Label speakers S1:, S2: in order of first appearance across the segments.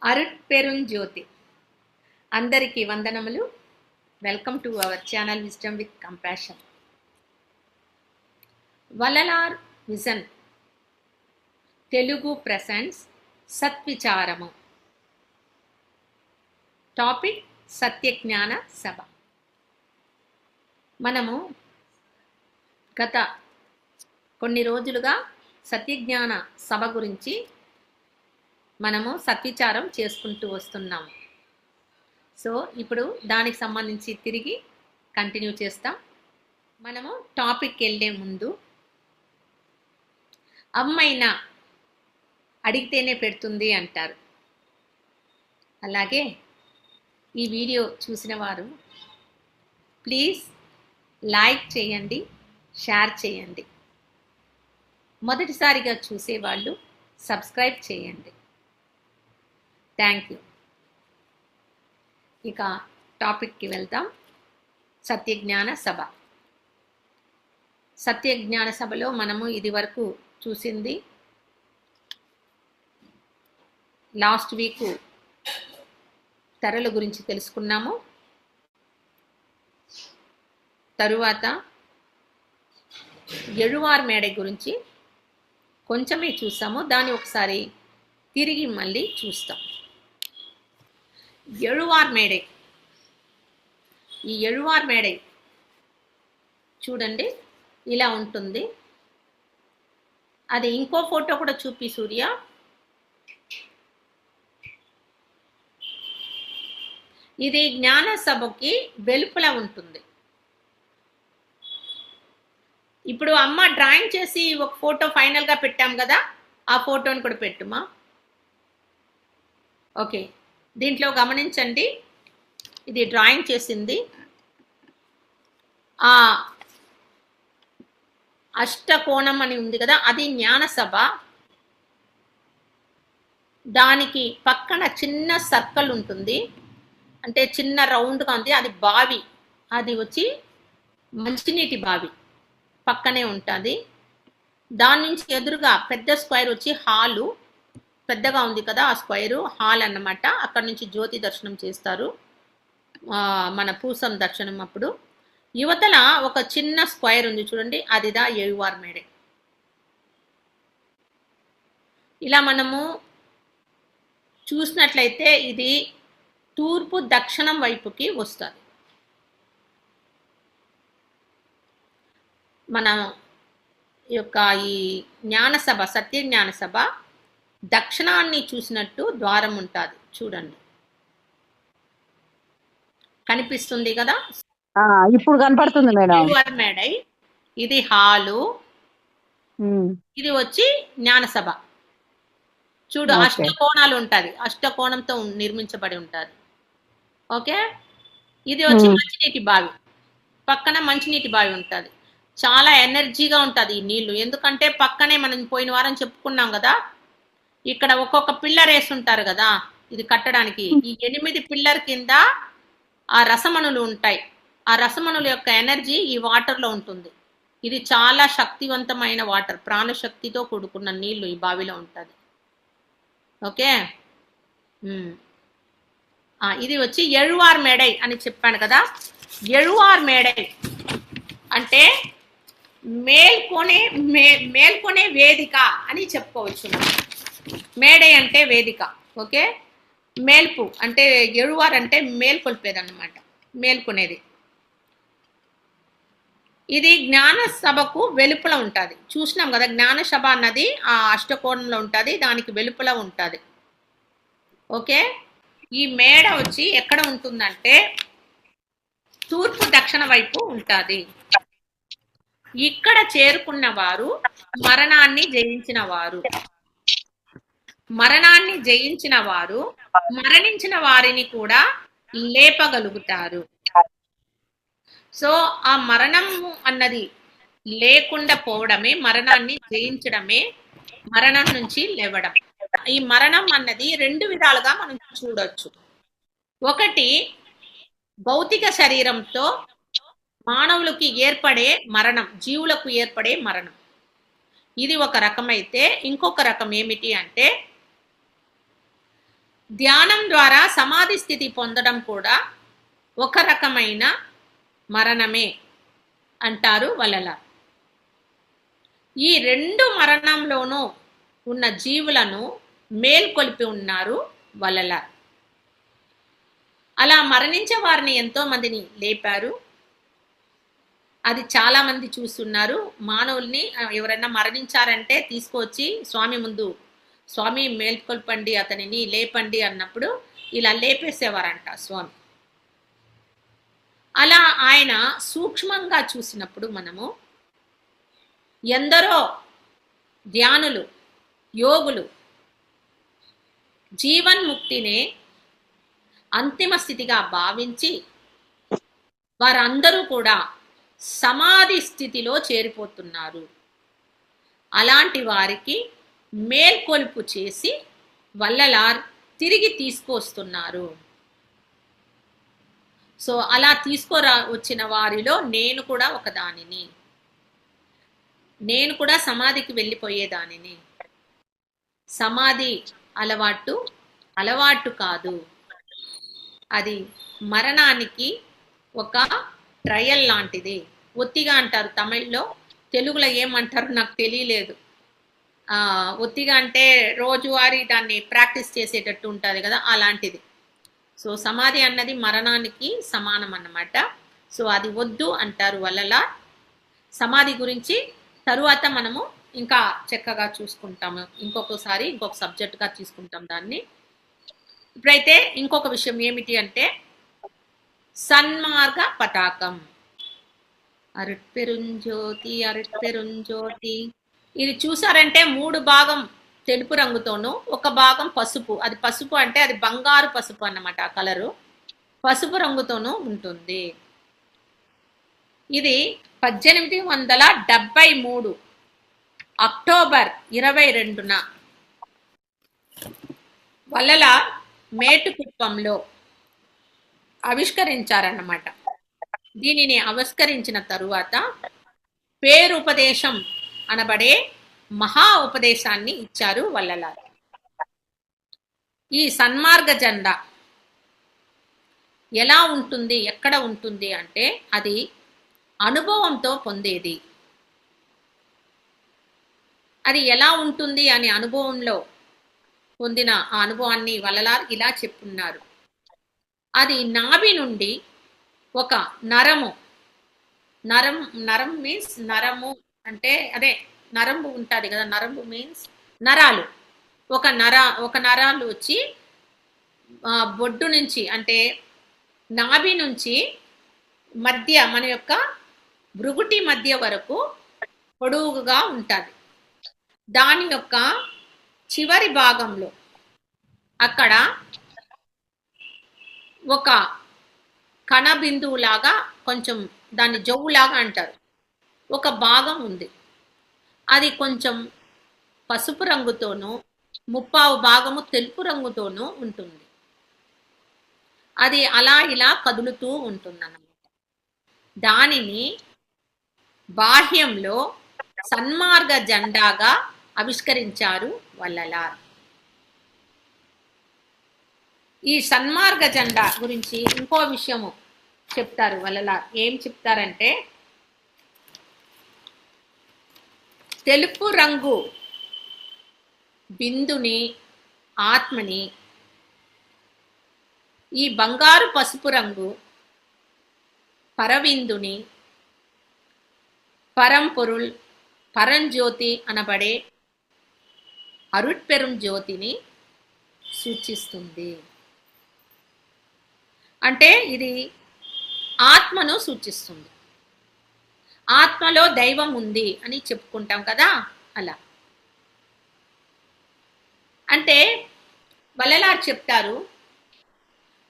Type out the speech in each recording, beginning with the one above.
S1: అరుట్పెరుంజ్యోతి అందరికీ వందనములు. Welcome to our channel wisdom with compassion. Vallalar vision Telugu presents సత్విచారము. టాపిక్ సత్యజ్ఞాన సభ. మనము గత కొన్ని రోజులుగా సత్యజ్ఞాన సభ గురించి మనము సత్విచారం చేసుకుంటూ వస్తున్నాము. సో ఇప్పుడు దానికి సంబంధించి తిరిగి కంటిన్యూ చేస్తాం. మనము టాపిక్ వెళ్ళే ముందు అమ్మైనా అడిగితేనే పెడుతుంది అంటారు. అలాగే ఈ వీడియో చూసిన వారు ప్లీజ్ లైక్ చేయండి, షేర్ చేయండి. మొదటిసారిగా చూసేవాళ్ళు సబ్స్క్రైబ్ చేయండి. Thank you. ఇక టాపిక్కి వెళ్తాం. సత్యజ్ఞాన సభ. సత్యజ్ఞాన సభలో మనము ఇది వరకు చూసింది లాస్ట్ వీక్ తెరల గురించి తెలుసుకున్నాము. తరువాత ఎഴുవార్ మేడ గురించి కొంచెమే చూసాము. దాన్ని ఒకసారి తిరిగి మళ్ళీ చూస్తాం. ఎഴുవార్ మేడై. ఈ ఎഴുవార్ మేడై చూడండి, ఇలా ఉంటుంది. అది ఇంకో ఫోటో కూడా చూపి సూర్య. ఇది జ్ఞాన సభకి వెలుపల ఉంటుంది. ఇప్పుడు అమ్మ డ్రాయింగ్ చేసి ఒక ఫోటో ఫైనల్గా పెట్టాం కదా, ఆ ఫోటోని కూడా పెట్టుమా. ఓకే, దీంట్లో గమనించండి, ఇది డ్రాయింగ్ చేసింది. ఆ అష్టకోణం అని ఉంది కదా, అది జ్ఞానసభ. దానికి పక్కన చిన్న సర్కిల్ ఉంటుంది, అంటే చిన్న రౌండ్గా ఉంది. అది బావి, అది వచ్చి మంచినీటి బావి పక్కనే ఉంటుంది. దాని నుంచి ఎదురుగా పెద్ద స్క్వేర్ వచ్చి హాలు, పెద్దగా ఉంది కదా ఆ స్క్వేరు, హాల్ అన్నమాట. అక్కడ నుంచి జ్యోతి దర్శనం చేస్తారు మన పూసం దర్శనం అప్పుడు. యువతల ఒక చిన్న స్క్వేర్ ఉంది చూడండి, అదిదా ఎഴുవార్ మేడై. ఇలా మనము చూసినట్లయితే ఇది తూర్పు దక్షిణం వైపుకి వస్తుంది. మన యొక్క ఈ జ్ఞానసభ, సత్య జ్ఞానసభ దక్షిణాన్ని చూసినట్టు ద్వారం ఉంటుంది చూడండి. కనిపిస్తుంది కదా,
S2: ఇప్పుడు కనపడుతుంది మేడం.
S1: ఎഴുవార్ మేడై. ఇది హాలు, ఇది వచ్చి జ్ఞానసభ. చూడు, అష్టకోణాలు ఉంటుంది, అష్టకోణంతో నిర్మించబడి ఉంటుంది. ఓకే, ఇది వచ్చి మంచినీటి బావి. పక్కన మంచినీటి బావి ఉంటుంది. చాలా ఎనర్జీగా ఉంటుంది ఈ నీళ్లు. ఎందుకంటే పక్కనే మనం పోయిన వారం చెప్పుకున్నాం కదా, ఇక్కడ ఒక్కొక్క పిల్లర్ వేసి ఉంటారు కదా ఇది కట్టడానికి. ఈ 8 పిల్లర్ కింద ఆ రసమణులు ఉంటాయి. ఆ రసమణుల యొక్క ఎనర్జీ ఈ వాటర్లో ఉంటుంది. ఇది చాలా శక్తివంతమైన వాటర్, ప్రాణశక్తితో కూడుకున్న నీళ్లు ఈ బావిలో ఉంటుంది. ఓకే, ఇది వచ్చి ఎഴുవార్ మేడై అని చెప్పాను కదా. ఎഴുవార్ మేడై అంటే మేల్కొనే వేదిక అని చెప్పుకోవచ్చు. మేడై అంటే వేదిక. ఓకే, మేల్పు అంటే ఎഴുవార్ అంటే మేల్కొల్పేది అన్నమాట, మేల్కొనేది. ఇది జ్ఞాన సభకు వెలుపల ఉంటుంది. చూసినాం కదా, జ్ఞాన సభ అన్నది ఆ అష్టకోణంలో ఉంటుంది, దానికి వెలుపల ఉంటుంది. ఓకే, ఈ మేడ వచ్చి ఎక్కడ ఉంటుందంటే తూర్పు దక్షిణ వైపు ఉంటుంది. ఇక్కడ చేరుకున్న వారు మరణాన్ని జయించిన వారు. మరణాన్ని జయించిన వారు మరణించిన వారిని కూడా లేపగలుగుతారు. సో ఆ మరణము అన్నది లేకుండా పోవడమే, మరణాన్ని జయించడమే, మరణం నుంచి లేవడం. ఈ మరణం అన్నది 2 విధాలుగా మనం చూడొచ్చు. ఒకటి, భౌతిక శరీరంతో మానవులకి ఏర్పడే మరణం, జీవులకు ఏర్పడే మరణం. ఇది ఒక రకమైతే, ఇంకొక రకం ఏమిటి అంటే ధ్యానం ద్వారా సమాధి స్థితి పొందడం కూడా ఒక రకమైన మరణమే అంటారు వల్లలార్. ఈ రెండు మరణంలోనూ ఉన్న జీవులను మేల్కొల్పి ఉన్నారు వల్లలార్. అలా మరణించే వారిని ఎంతో మందిని లేపారు. అది చాలా మంది చూస్తున్నారు. మానవుల్ని ఎవరైనా మరణించారంటే తీసుకొచ్చి స్వామి ముందు, స్వామి మేల్కొల్పండి, అతనిని లేపండి అన్నప్పుడు ఇలా లేపేసేవారంట స్వామి. అలా ఆయన సూక్ష్మంగా చూసినప్పుడు మనము ఎందరో ధ్యానులు, యోగులు జీవన్ముక్తినే అంతిమ స్థితిగా భావించి వారందరూ కూడా సమాధి స్థితిలో చేరిపోతున్నారు. అలాంటి వారికి మేల్కొల్పు చేసి వల్లలార్ తిరిగి తీసుకొస్తున్నారు. సో అలా వచ్చిన వారిలో నేను కూడా ఒకదానిని. నేను కూడా సమాధికి వెళ్ళిపోయేదానిని. సమాధి అలవాటు కాదు, అది మరణానికి ఒక ట్రయల్ లాంటిది. ఒత్తిగా అంటారు తమిళ్లో, తెలుగులో ఏమంటారు నాకు తెలియలేదు. ఒత్తిగా అంటే రోజువారీ దాన్ని ప్రాక్టీస్ చేసేటట్టు ఉంటుంది కదా, అలాంటిది. సో సమాధి అన్నది మరణానికి సమానం అన్నమాట. సో అది వద్దు అంటారు వల్లలార్. సమాధి గురించి తరువాత మనము ఇంకా చక్కగా చూసుకుంటాము, ఇంకొక సబ్జెక్టుగా తీసుకుంటాం దాన్ని. ఇప్పుడైతే ఇంకొక విషయం ఏమిటి అంటే సన్మార్గ పతాకం. అరుట్పెరుంజ్యోతి అరుట్పెరుంజ్యోతి, ఇది చూసారంటే 3 భాగం తెలుపు రంగుతోనూ ఒక భాగం పసుపు. అది పసుపు అంటే అది బంగారు పసుపు అన్నమాట. ఆ కలరు పసుపు రంగుతోనూ ఉంటుంది. ఇది 1873 అక్టోబర్ 22న వల్లలార్ మేటుకుప్పంలో ఆవిష్కరించారన్నమాట. దీనిని ఆవిష్కరించిన తరువాత పేరుపదేశం అనబడే మహా ఉపదేశాన్ని ఇచ్చారు వల్లలార్. ఈ సన్మార్గ జెండా ఎలా ఉంటుంది, ఎక్కడ ఉంటుంది అంటే అది అనుభవంతో పొందేది. అది ఎలా ఉంటుంది అని అనుభవంలో పొందిన ఆ అనుభవాన్ని వల్లలార్ ఇలా చెప్పున్నారు. అది నాభి నుండి ఒక నరము మీన్స్ నరము అంటే అదే నరంబు ఉంటుంది కదా, నరంబు మీన్స్ నరాలు. ఒక నరాలు వచ్చి బొడ్డు నుంచి అంటే నాభి నుంచి మధ్య మన యొక్క భృగుటి మధ్య వరకు పొడవుగా ఉంటుంది. దాని యొక్క చివరి భాగంలో అక్కడ ఒక కణ బిందువులాగా, కొంచెం దాన్ని జవ్వులాగా అంటారు, ఒక భాగం ఉంది. అది కొంచెం పసుపు రంగుతోనూ 3/4 భాగము తెలుపు రంగుతోనూ ఉంటుంది. అది అలా ఇలా కదులుతూ ఉంటుందన్నమాట. దానిని బాహ్యంలో సన్మార్గ జెండాగా ఆవిష్కరించారు వల్లలార్. ఈ సన్మార్గ జెండా గురించి ఇంకో విషయము చెప్తారు వల్లలార్. ఏం చెప్తారంటే తెలుపు రంగు బిందుని, ఆత్మని, ఈ బంగారు పసుపు రంగు పరవిందుని, పరంపొరుల్ పరంజ్యోతి అనబడే అరుట్పెరుం జ్యోతిని సూచిస్తుంది. అంటే ఇది ఆత్మను సూచిస్తుంది. ఆత్మలో దైవం ఉంది అని చెప్పుకుంటాం కదా, అలా. అంటే వల్లలార్ చెప్తారు,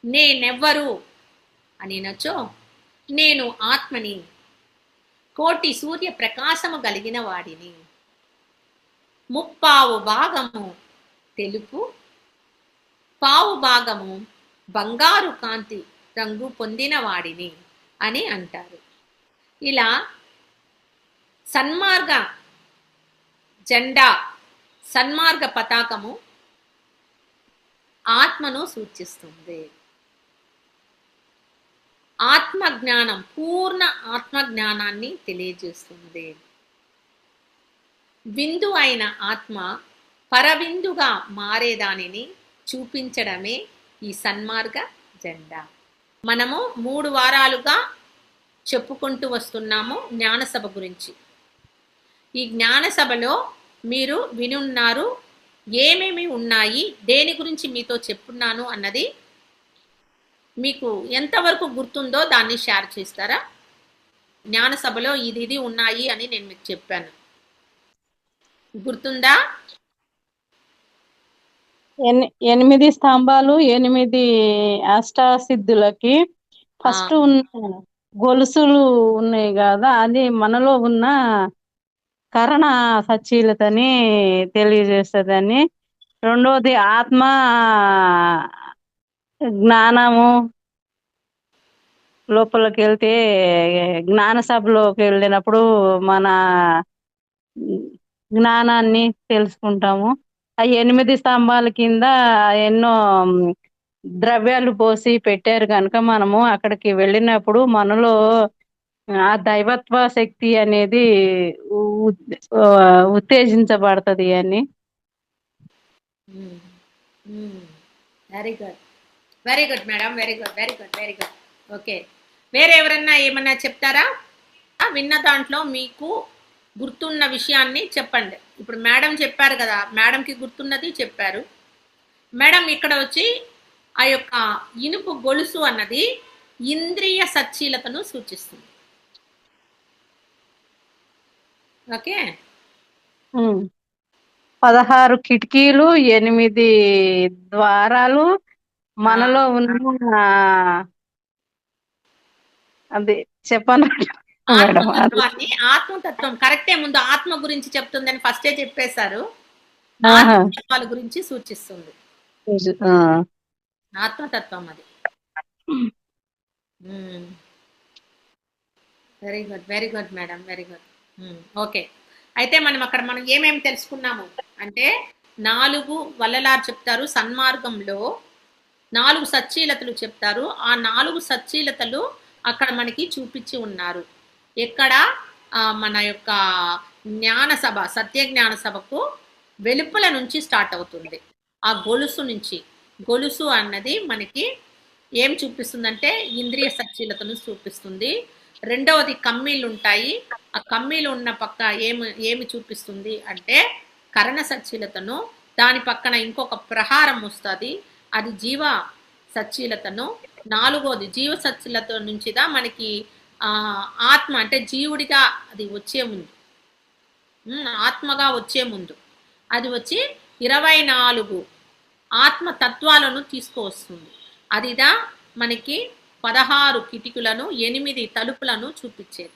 S1: నేనెవ్వరు అని నచ్చో, నేను ఆత్మని, కోటి సూర్య ప్రకాశము కలిగిన వాడిని, 3/4 భాగము తెలుపు, 1/4 భాగము బంగారు కాంతి రంగు పొందిన వాడిని అని అంటారు. ఇలా సన్మార్గ జెండా, సన్మార్గ పతాకము ఆత్మను సూచిస్తుంది. ఆత్మజ్ఞానం, పూర్ణ ఆత్మజ్ఞానాన్ని తెలియజేస్తుంది. విందు అయిన ఆత్మ పరవిందుగా మారేదానిని చూపించడమే ఈ సన్మార్గ జెండా. మనము 3 వారాలుగా చెప్పుకుంటూ వస్తున్నాము జ్ఞానసభ గురించి. ఈ జ్ఞానసభలో మీరు వినున్నారు ఏమేమి ఉన్నాయి, దేని గురించి మీతో చెప్పున్నాను అన్నది మీకు ఎంతవరకు గుర్తుందో దాన్ని షేర్ చేస్తారా? జ్ఞానసభలో ఇది ఉన్నాయి అని నేను మీకు చెప్పాను, గుర్తుందా?
S2: 8 స్తంభాలు, 8 అష్టాసిద్ధులకి ఫస్ట్ ఉన్న గొలుసులు ఉన్నాయి కదా, అది మనలో ఉన్న కరణ సచ్చీలతని తెలియజేస్తుందని. రెండోది ఆత్మ జ్ఞానము. లోపలికి వెళ్తే జ్ఞాన సభలోకి వెళ్ళినప్పుడు మన జ్ఞానాన్ని తెలుసుకుంటాము. ఆ 8 స్తంభాల కింద ఎన్నో ద్రవ్యాలు పోసి పెట్టారు కనుక మనము అక్కడికి వెళ్ళినప్పుడు మనలో ఆ దైవత్వ శక్తి అనేది ఉత్తేజించబడుతుంది అని.
S1: Very good, very good madam, very good, very good, very good. Okay, వేరే ఎవరన్నా ఏమన్నా చెప్తారా? విన్న దాంట్లో మీకు గుర్తున్న విషయాన్ని చెప్పండి. ఇప్పుడు మేడం చెప్పారు కదా, మేడంకి గుర్తున్నది చెప్పారు. మేడం ఇక్కడ వచ్చి ఆ యొక్క ఇనుపు గొలుసు అన్నది ఇంద్రియ సచ్చీలతను సూచిస్తుంది. ఓకే,
S2: 16 కిటికీలు, 8 ద్వారాలు, మనలో ఉన్న అది చెప్పను మేడం.
S1: ఆత్మతత్వం కరెక్టే. ముందు ఆత్మ గురించి చెప్తుందని ఫస్టే చెప్పేశారు. ఆత్మతత్వాల గురించి సూచిస్తుంది ఆత్మతత్వం అది. Very good, very good madam, very good. Okay, అయితే మనం ఏమేమి తెలుసుకున్నాము అంటే 4 వల్లలారు చెప్తారు. సన్మార్గంలో 4 సచ్చీలతలు చెప్తారు. ఆ 4 సచ్చీలతలు అక్కడ మనకి చూపించి ఉన్నారు. ఎక్కడ? మన యొక్క జ్ఞానసభ, సత్య జ్ఞాన సభకు వెలుపల నుంచి స్టార్ట్ అవుతుంది. ఆ గొలుసు నుంచి. గొలుసు అన్నది మనకి ఏం చూపిస్తుందంటే ఇంద్రియ సచ్చీలతను చూపిస్తుంది. రెండవది కమ్మీలు ఉంటాయి. ఆ కమ్మీలు ఉన్న పక్క ఏమి చూపిస్తుంది అంటే కరణ సచ్చీలతను. దాని పక్కన ఇంకొక ప్రహారం వస్తుంది, అది జీవ సచ్చీలతను. 4వది జీవ సచ్చీలత నుంచిదా మనకి ఆత్మ అంటే జీవుడిగా అది వచ్చే ముందు, ఆత్మగా వచ్చే ముందు అది వచ్చి 24 ఆత్మతత్వాలను తీసుకువస్తుంది. అదిదా మనకి 16 కిటికీలను, 8 తలుపులను చూపించేది.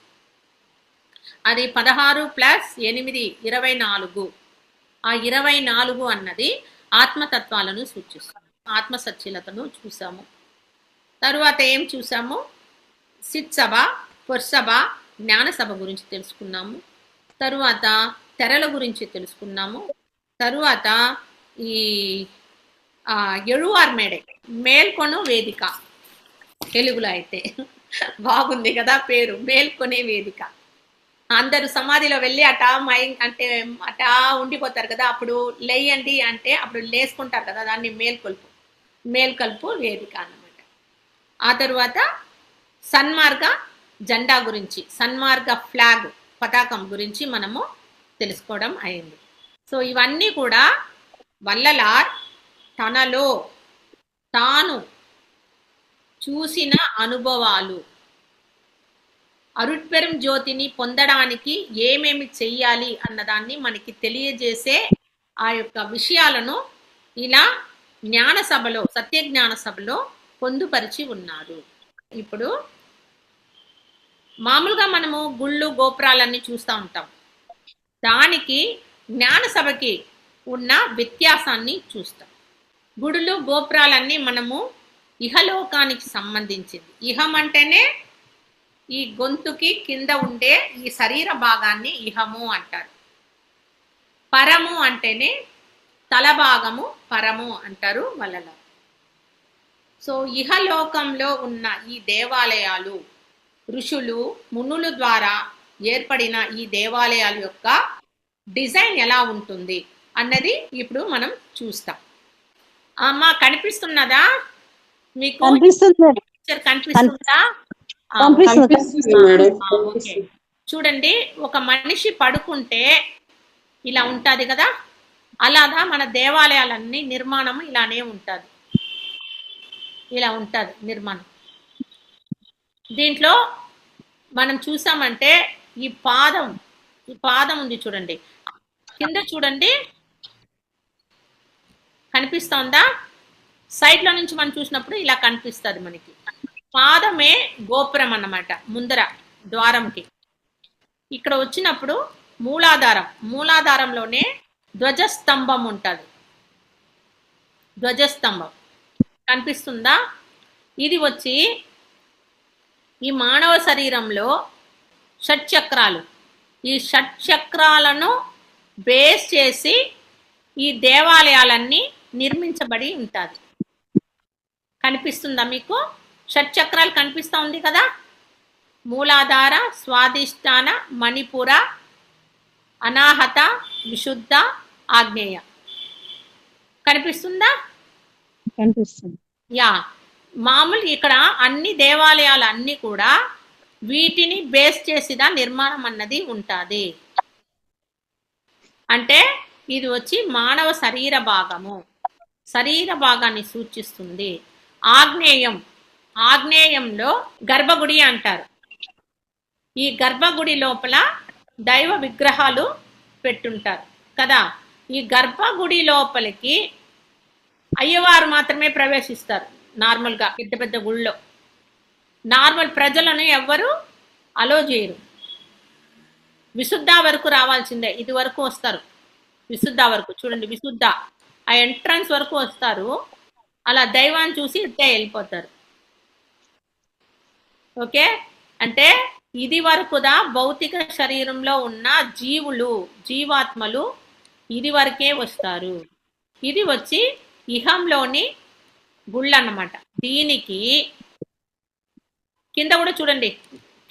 S1: అది 16 + 8 24. ఆ 24 అన్నది ఆత్మతత్వాలను సూచిస్తుంది. ఆత్మ సచ్చీలతను చూసాము. తరువాత ఏం చూసాము? సిత్సభ, పొర్సభ, జ్ఞానసభ గురించి తెలుసుకున్నాము. తరువాత తెరల గురించి తెలుసుకున్నాము. తరువాత ఈ ఎళువార్ మేడే, మేల్కొను వేదిక. తెలుగులో అయితే బాగుంది కదా పేరు, మేల్కొనే వేదిక. అందరూ సమాధిలో వెళ్ళి అటా ఉండిపోతారు కదా, అప్పుడు లేయండి అంటే అప్పుడు లేసుకుంటారు కదా, దాన్ని మేల్కొల్పు వేదిక అన్నమాట. ఆ తరువాత సన్మార్గ జెండా గురించి, సన్మార్గ ఫ్లాగ్, పతాకం గురించి మనము తెలుసుకోవడం అయింది. సో ఇవన్నీ కూడా వల్లలార్ తనలో తాను చూసిన అనుభవాలు, అరుట్పెరం జ్యోతిని పొందడానికి ఏమేమి చెయ్యాలి అన్నదాన్ని మనకి తెలియజేసే ఆ యొక్క విషయాలను ఇలా జ్ఞానసభలో, సత్య జ్ఞాన సభలో పొందుపరిచి ఉన్నారు. ఇప్పుడు మామూలుగా మనము గుళ్ళు గోపురాలన్నీ చూస్తూ ఉంటాం. దానికి జ్ఞానసభకి ఉన్న వ్యత్యాసాన్ని చూస్తాం. గుడులు గోపురాలన్నీ మనము ఇహలోకానికి సంబంధించింది. ఇహం అంటేనే ఈ గొంతుకి కింద ఉండే ఈ శరీర భాగాన్ని ఇహము అంటారు. పరము అంటేనే తల భాగము పరము అంటారు వలల. సో ఇహలోకంలో ఉన్న ఈ దేవాలయాలు ఋషులు మునుల ద్వారా ఏర్పడిన ఈ దేవాలయాల యొక్క డిజైన్ ఎలా ఉంటుంది అన్నది ఇప్పుడు మనం చూస్తాం. అమ్మ కనిపిస్తున్నదా మీకు? కనిపిస్తుందా? ఓకే, చూడండి, ఒక మనిషి పడుకుంటే ఇలా ఉంటుంది కదా, అలాగా మన దేవాలయాలన్నీ నిర్మాణం ఇలానే ఉంటుంది, ఇలా ఉంటుంది నిర్మాణం. దీంట్లో మనం చూసామంటే ఈ పాదం ఉంది చూడండి, కింద చూడండి కనిపిస్తోందా? సైడ్ లో నుంచి మనం చూసినప్పుడు ఇలా కనిపిస్తుంది మనకి. పాదమే గోపురం అన్నమాట, ముందర ద్వారంకి. ఇక్కడ వచ్చినప్పుడు మూలాధారంలోనే ధ్వజస్తంభం ఉంటుంది. ధ్వజస్తంభం కనిపిస్తుందా? ఇది వచ్చి ఈ మానవ శరీరంలో షట్చక్రాలు, ఈ షట్చక్రాలను బేస్ చేసి ఈ దేవాలయాలన్నీ నిర్మించబడి ఉంటుంది. కనిపిస్తుందా మీకు? షట్చక్రాలు కనిపిస్తూ ఉంది కదా, మూలాధార, స్వాదిష్టాన, మణిపుర, అనాహత, విశుద్ధ, ఆగ్నేయ. కనిపిస్తుందా?
S2: కనిపిస్తుంది.
S1: యా, మామూలు ఇక్కడ అన్ని దేవాలయాలు అన్నీ కూడా వీటిని బేస్ చేసిదా నిర్మాణం అన్నది ఉంటుంది. అంటే ఇది వచ్చి మానవ శరీర భాగాన్ని సూచిస్తుంది. ఆగ్నేయంలో గర్భగుడి అంటారు. ఈ గర్భగుడి లోపల దైవ విగ్రహాలు పెట్టుంటారు కదా. ఈ గర్భగుడి లోపలికి అయ్యవారు మాత్రమే ప్రవేశిస్తారు. నార్మల్గా పెద్ద పెద్ద గుళ్ళో నార్మల్ ప్రజలను ఎవ్వరు అలో చేయరు. విశుద్ధ వరకు రావాల్సిందే, ఇది వరకు వస్తారు. విశుద్ధ వరకు చూడండి, విశుద్ధ ఆ ఎంట్రన్స్ వరకు వస్తారు. అలా దైవాన్ని చూసి ఇట్టే వెళ్ళిపోతారు. ఓకే, అంటే ఇది వరకుదా భౌతిక శరీరంలో ఉన్న జీవాత్మలు ఇది వరకే వస్తారు. ఇది వచ్చి ఇహంలోని గుళ్ళు అన్నమాట. దీనికి కింద కూడా చూడండి,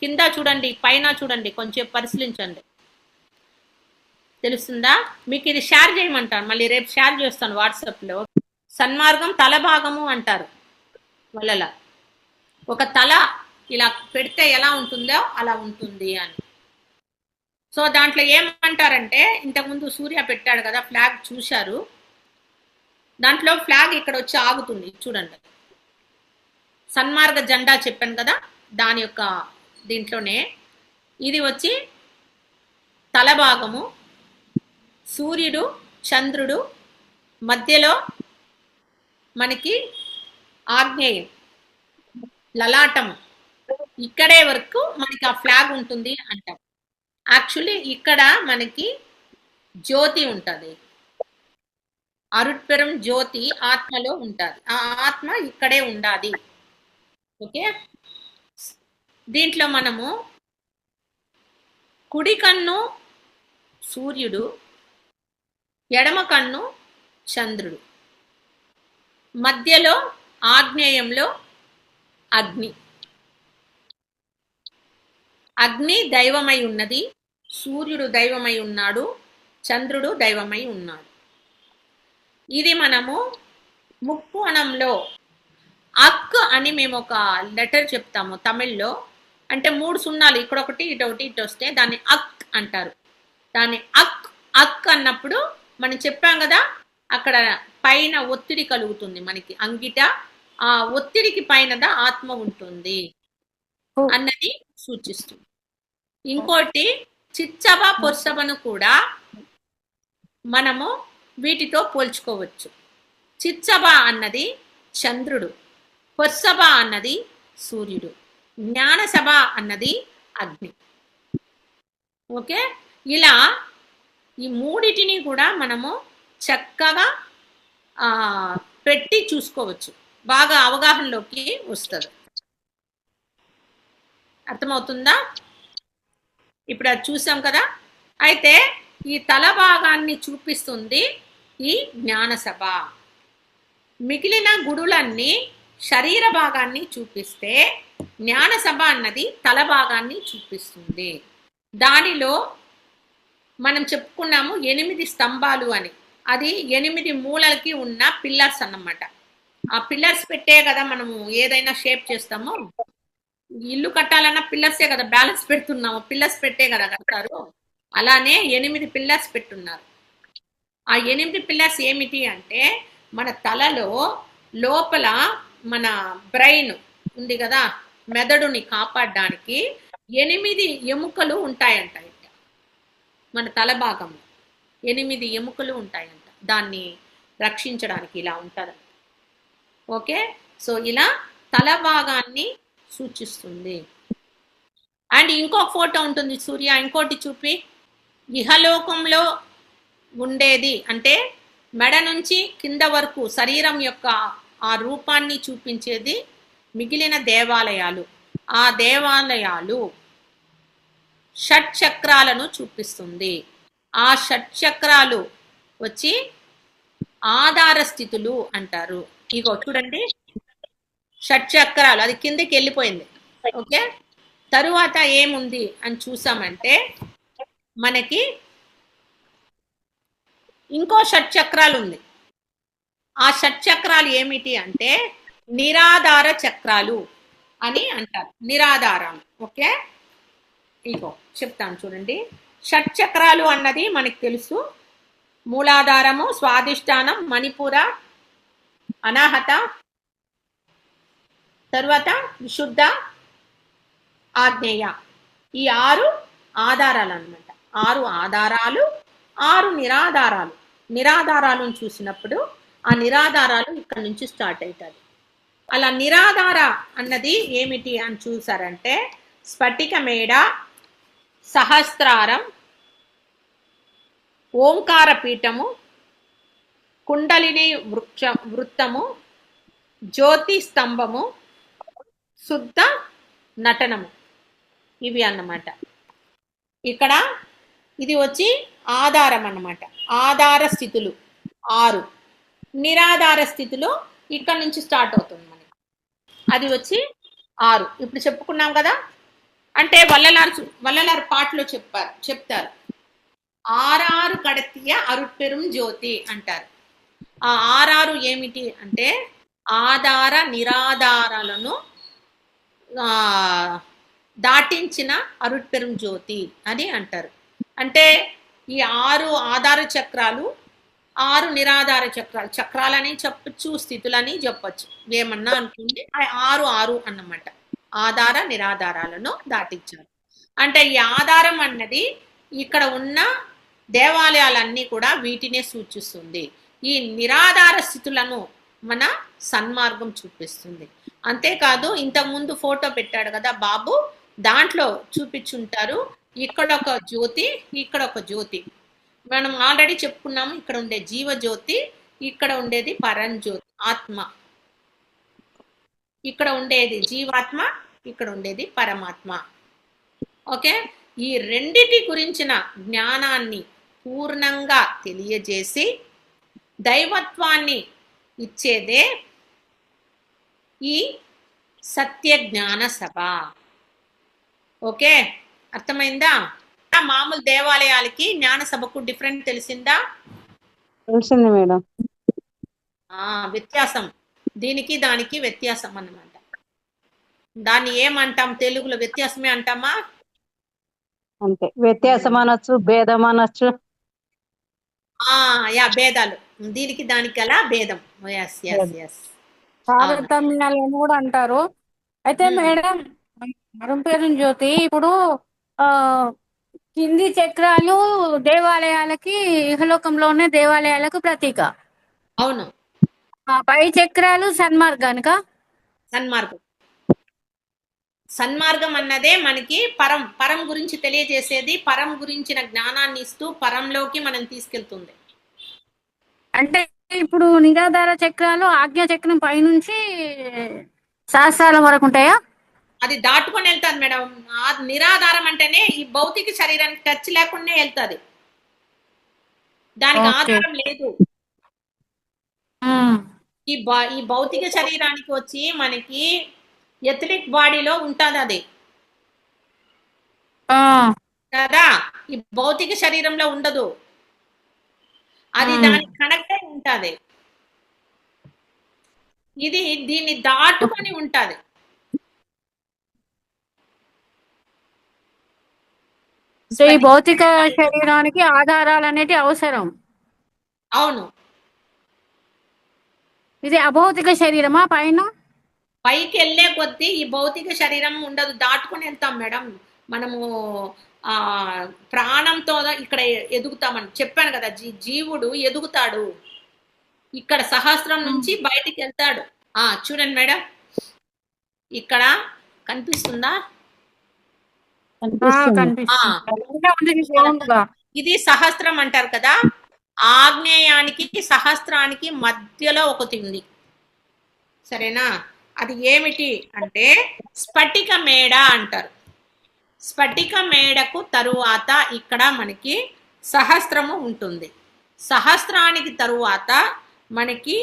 S1: కింద చూడండి, పైన చూడండి, కొంచెం పరిశీలించండి, తెలుస్తుందా మీకు? ఇది షేర్ చేయమంటాను, మళ్ళీ రేపు షేర్ చేస్తాను వాట్సాప్లో. సన్మార్గం తల భాగము అంటారు వలల. ఒక తల ఇలా పెడితే ఎలా ఉంటుందో అలా ఉంటుంది అని. సో దాంట్లో ఏమంటారంటే, ఇంతకుముందు సూర్య పెట్టాడు కదా ఫ్లాగ్, చూశారు. దాంట్లో ఫ్లాగ్ ఇక్కడ వచ్చి ఆగుతుంది చూడండి. సన్మార్గ జెండా చెప్పాను కదా, దాని యొక్క దీంట్లోనే ఇది వచ్చి తల భాగము, సూర్యుడు, చంద్రుడు, మధ్యలో మనకి ఆగ్నేయం, లలాటము, ఇక్కడే వరకు మనకి ఆ ఫ్లాగ్ ఉంటుంది అంటారు. యాక్చువల్లీ ఇక్కడ మనకి జ్యోతి ఉంటుంది, అరుట్పెరం జ్యోతి ఆత్మలో ఉంటుంది. ఆ ఆత్మ ఇక్కడే ఉండాలి. ఓకే, దీంట్లో మనము కుడి కన్ను సూర్యుడు, ఎడమ కన్ను చంద్రుడు, మధ్యలో ఆగ్నేయంలో అగ్ని దైవమై ఉన్నది, సూర్యుడు దైవమై ఉన్నాడు, చంద్రుడు దైవమై ఉన్నాడు. ఇది మనము ముక్కోణంలో అక్ అని మేము ఒక లెటర్ చెప్తాము తమిళ్లో. అంటే 3 సున్నాలు, ఇక్కడ ఒకటి ఇటు ఒకటి ఇటు వస్తే దాన్ని అక్ అంటారు. దాన్ని అక్ అన్నప్పుడు మనం చెప్పాం కదా, అక్కడ పైన ఒత్తిడి కలుగుతుంది మనకి అంగిట, ఆ ఒత్తిడికి పైన ఆత్మ ఉంటుంది అన్నది సూచిస్తుంది. ఇంకోటి చిచ్చబ పొర్సబను కూడా మనము వీటితో పోల్చుకోవచ్చు. చిచ్చబ అన్నది చంద్రుడు, పొర్సబ అన్నది సూర్యుడు, జ్ఞానసభ అన్నది అగ్ని. ఓకే, ఇలా ఈ మూడిటిని కూడా మనము చక్కగా పెట్టి చూసుకోవచ్చు, బాగా అవగాహనలోకి వస్తుంది. అర్థమవుతుందా? ఇప్పుడు అది చూసాం కదా. అయితే ఈ తల భాగాన్ని చూపిస్తుంది ఈ జ్ఞానసభ. మిగిలిన గుడులన్నీ శరీర భాగాన్ని చూపిస్తే జ్ఞానసభ అన్నది తల భాగాన్ని చూపిస్తుంది. దానిలో మనం చెప్పుకున్నాము 8 స్తంభాలు అని. అది 8 మూలలకి ఉన్న పిల్లర్స్ అన్నమాట. ఆ పిల్లర్స్ పెట్టే కదా మనము ఏదైనా షేప్ చేస్తామో. ఇల్లు కట్టాలన్నా పిల్లర్సే కదా బ్యాలెన్స్ పెడుతున్నాము, పిల్లర్స్ పెట్టే కదా కడతారు. అలానే 8 పిల్లర్స్ పెట్టున్నారు. ఆ 8 పిల్లర్స్ ఏమిటి అంటే మన తలలో లోపల మన బ్రెయిన్ ఉంది కదా, మెదడుని కాపాడడానికి 8 ఎముకలు ఉంటాయంట. మన తల భాగంలో 8 ఎముకలు ఉంటాయంట, దాన్ని రక్షించడానికి ఇలా ఉంటుందంట. ఓకే, సో ఇలా తల భాగాన్ని సూచిస్తుంది. అండ్ ఇంకొక ఫోటో ఉంటుంది సూర్య, ఇంకోటి చూపి. ఇహలోకంలో ఉండేది అంటే మెడ నుంచి కింద వరకు శరీరం యొక్క ఆ రూపాన్ని చూపించేది మిగిలిన దేవాలయాలు. ఆ దేవాలయాలు షట్చక్రాలను చూపిస్తుంది. ఆ షట్చక్రాలు వచ్చి ఆధార స్థితులు అంటారు. ఇగో చూడండి, షట్చక్రాలు అది కిందికి వెళ్ళిపోయింది. ఓకే, తరువాత ఏముంది అని చూసామంటే మనకి ఇంకో షట్చక్రాలు ఉంది. ఆ షట్చక్రాలు ఏమిటి అంటే నిరాధార చక్రాలు అని అంటారు. నిరాధారాలు. ఓకే, ఇగో చెప్తాను చూడండి. షట్చక్రాలు అన్నది మనకి తెలుసు. మూలాధారము, స్వాదిష్టానం, మణిపుర, అనాహత, తరువాత విశుద్ధ, ఆగ్నేయ. ఈ 6 ఆధారాలు అన్నమాట. 6 ఆధారాలు, 6 నిరాధారాలు. నిరాధారాలను చూసినప్పుడు ఆ నిరాధారాలు ఇక్కడ నుంచి స్టార్ట్ అవుతుంది. అలా నిరాధార అన్నది ఏమిటి అని చూసారంటే స్ఫటిక మేడ, సహస్రారం, ఓంకార పీఠము, కుండలిని వృత్తము, జ్యోతి స్తంభము, శుద్ధ నటనము. ఇవి అన్నమాట. ఇక్కడ ఇది వచ్చి ఆధారం అన్నమాట. ఆధార స్థితులు 6. నిరాధార స్థితిలో ఇక్కడ నుంచి స్టార్ట్ అవుతుంది మనకి. అది వచ్చి 6. ఇప్పుడు చెప్పుకున్నాం కదా. అంటే వల్లలారు పాటలో చెప్తారు ఆరారు కడతియ అరుట్పెరుం జ్యోతి అంటారు. ఆ 6 ఏమిటి అంటే ఆధార నిరాధారాలను దాటించిన అరుట్పెరుం జ్యోతి అని అంటారు. అంటే ఈ 6 ఆధార చక్రాలు, 6 నిరాధార చక్రాలు. చక్రాలని చెప్పచ్చు, స్థితులని చెప్పచ్చు, ఏమన్నా అనుకుంటే 6 అన్నమాట. ఆధార నిరాధారాలను దాటించారు. అంటే ఈ ఆధారం అన్నది ఇక్కడ ఉన్న దేవాలయాలన్నీ కూడా వీటినే సూచిస్తుంది. ఈ నిరాధార స్థితులను మన సన్మార్గం చూపిస్తుంది. అంతేకాదు ఇంతకుముందు ఫోటో పెట్టాడు కదా బాబు, దాంట్లో చూపించుంటారు ఇక్కడ ఒక జ్యోతి, ఇక్కడ ఒక జ్యోతి. మనం ఆల్రెడీ చెప్పుకున్నాము, ఇక్కడ ఉండే జీవజ్యోతి, ఇక్కడ ఉండేది పరంజ్యోతి ఆత్మ. ఇక్కడ ఉండేది జీవాత్మ, ఇక్కడ ఉండేది పరమాత్మ. ఓకే, ఈ రెండిటి గురించిన జ్ఞానాన్ని పూర్ణంగా తెలియజేసి దైవత్వాన్ని ఇచ్చేదే ఈ సత్య జ్ఞాన సభ. ఓకే, అర్థమైందా? మామూలు దేవాలయాలకి జ్ఞాన సభకు డిఫరెంట్ తెలిసిందా?
S2: తెలిసింది మేడం.
S1: వ్యత్యాసం, దీనికి దానికి వ్యత్యాసం అన్నమాట. దాన్ని ఏమంటాం తెలుగులో? వ్యత్యాసమే అంటామా?
S2: అంతే, వ్యత్యాసం అనొచ్చు, భేదం అనొచ్చు.
S1: యా, భేదాలు. దీనికి దానికి గల భేదం. ఎస్ ఎస్ ఎస్,
S3: తారతమ్యాలని కూడా అంటారు. అయితే మేడం, అరుంపేరు జ్యోతి ఇప్పుడు కింది చక్రాలు దేవాలయాలకి, ఇహలోకంలోనే దేవాలయాలకు ప్రతీక.
S1: అవును.
S3: పై చక్రాలు సన్మార్గానిక?
S1: సన్మార్గం. సన్మార్గం అన్నదే మనకి పరం గురించి తెలియజేసేది, పరం గురించిన జ్ఞానాన్ని ఇస్తూ పరంలోకి మనం తీసుకెళ్తుంది.
S3: అంటే ఇప్పుడు నిరాధార చక్రాలు ఆజ్ఞా చక్రం పైనుంచి సహస్రాల వరకు ఉంటాయా?
S1: అది దాటుకొని వెళ్తాది మేడం. నిరాధారం అంటేనే ఈ భౌతిక శరీరానికి టచ్ లేకుండా వెళ్తాది, దానికి ఆధారం లేదు.
S3: ఉమ్,
S1: ఈ భౌతిక శరీరానికి వచ్చి మనకి ఎథలిక్ బాడీలో ఉంటుంది అది
S3: ఆ,
S1: కదా. ఈ భౌతిక శరీరంలో ఉండదు, అది
S3: ఉమ్.
S1: దానికి కనెక్ట్ అయి ఉంటుంది. ఇది దీన్ని దాటుకొని ఉంటుంది.
S3: అంటే ఈ భౌతిక శరీరానికి ఆధారాలు అనేటి అవసరం.
S1: అవును.
S3: ఇది అభౌతిక శరీరమా పైన?
S1: పైకి వెళ్ళే కొద్దీ ఈ భౌతిక శరీరం ఉండదు, దాటుకొని వెళ్తాం మేడం మనము. ఆ ప్రాణంతో ఇక్కడ ఎదుగుతామని చెప్పాను కదా, జీవుడు ఎదుగుతాడు, ఇక్కడ సహస్రం నుంచి బయటికి వెళ్తాడు. చూడండి మేడం, ఇక్కడ కనిపిస్తుందా? ఇది సహస్రం అంటారు కదా, ఆగ్నేయానికి సహస్రానికి మధ్యలో ఒకటి ఉంది, సరేనా? అది ఏమిటి అంటే స్ఫటిక మేడ అంటారు. స్ఫటిక మేడకు తరువాత ఇక్కడ మనకి సహస్రము ఉంటుంది. సహస్రానికి తరువాత మనకి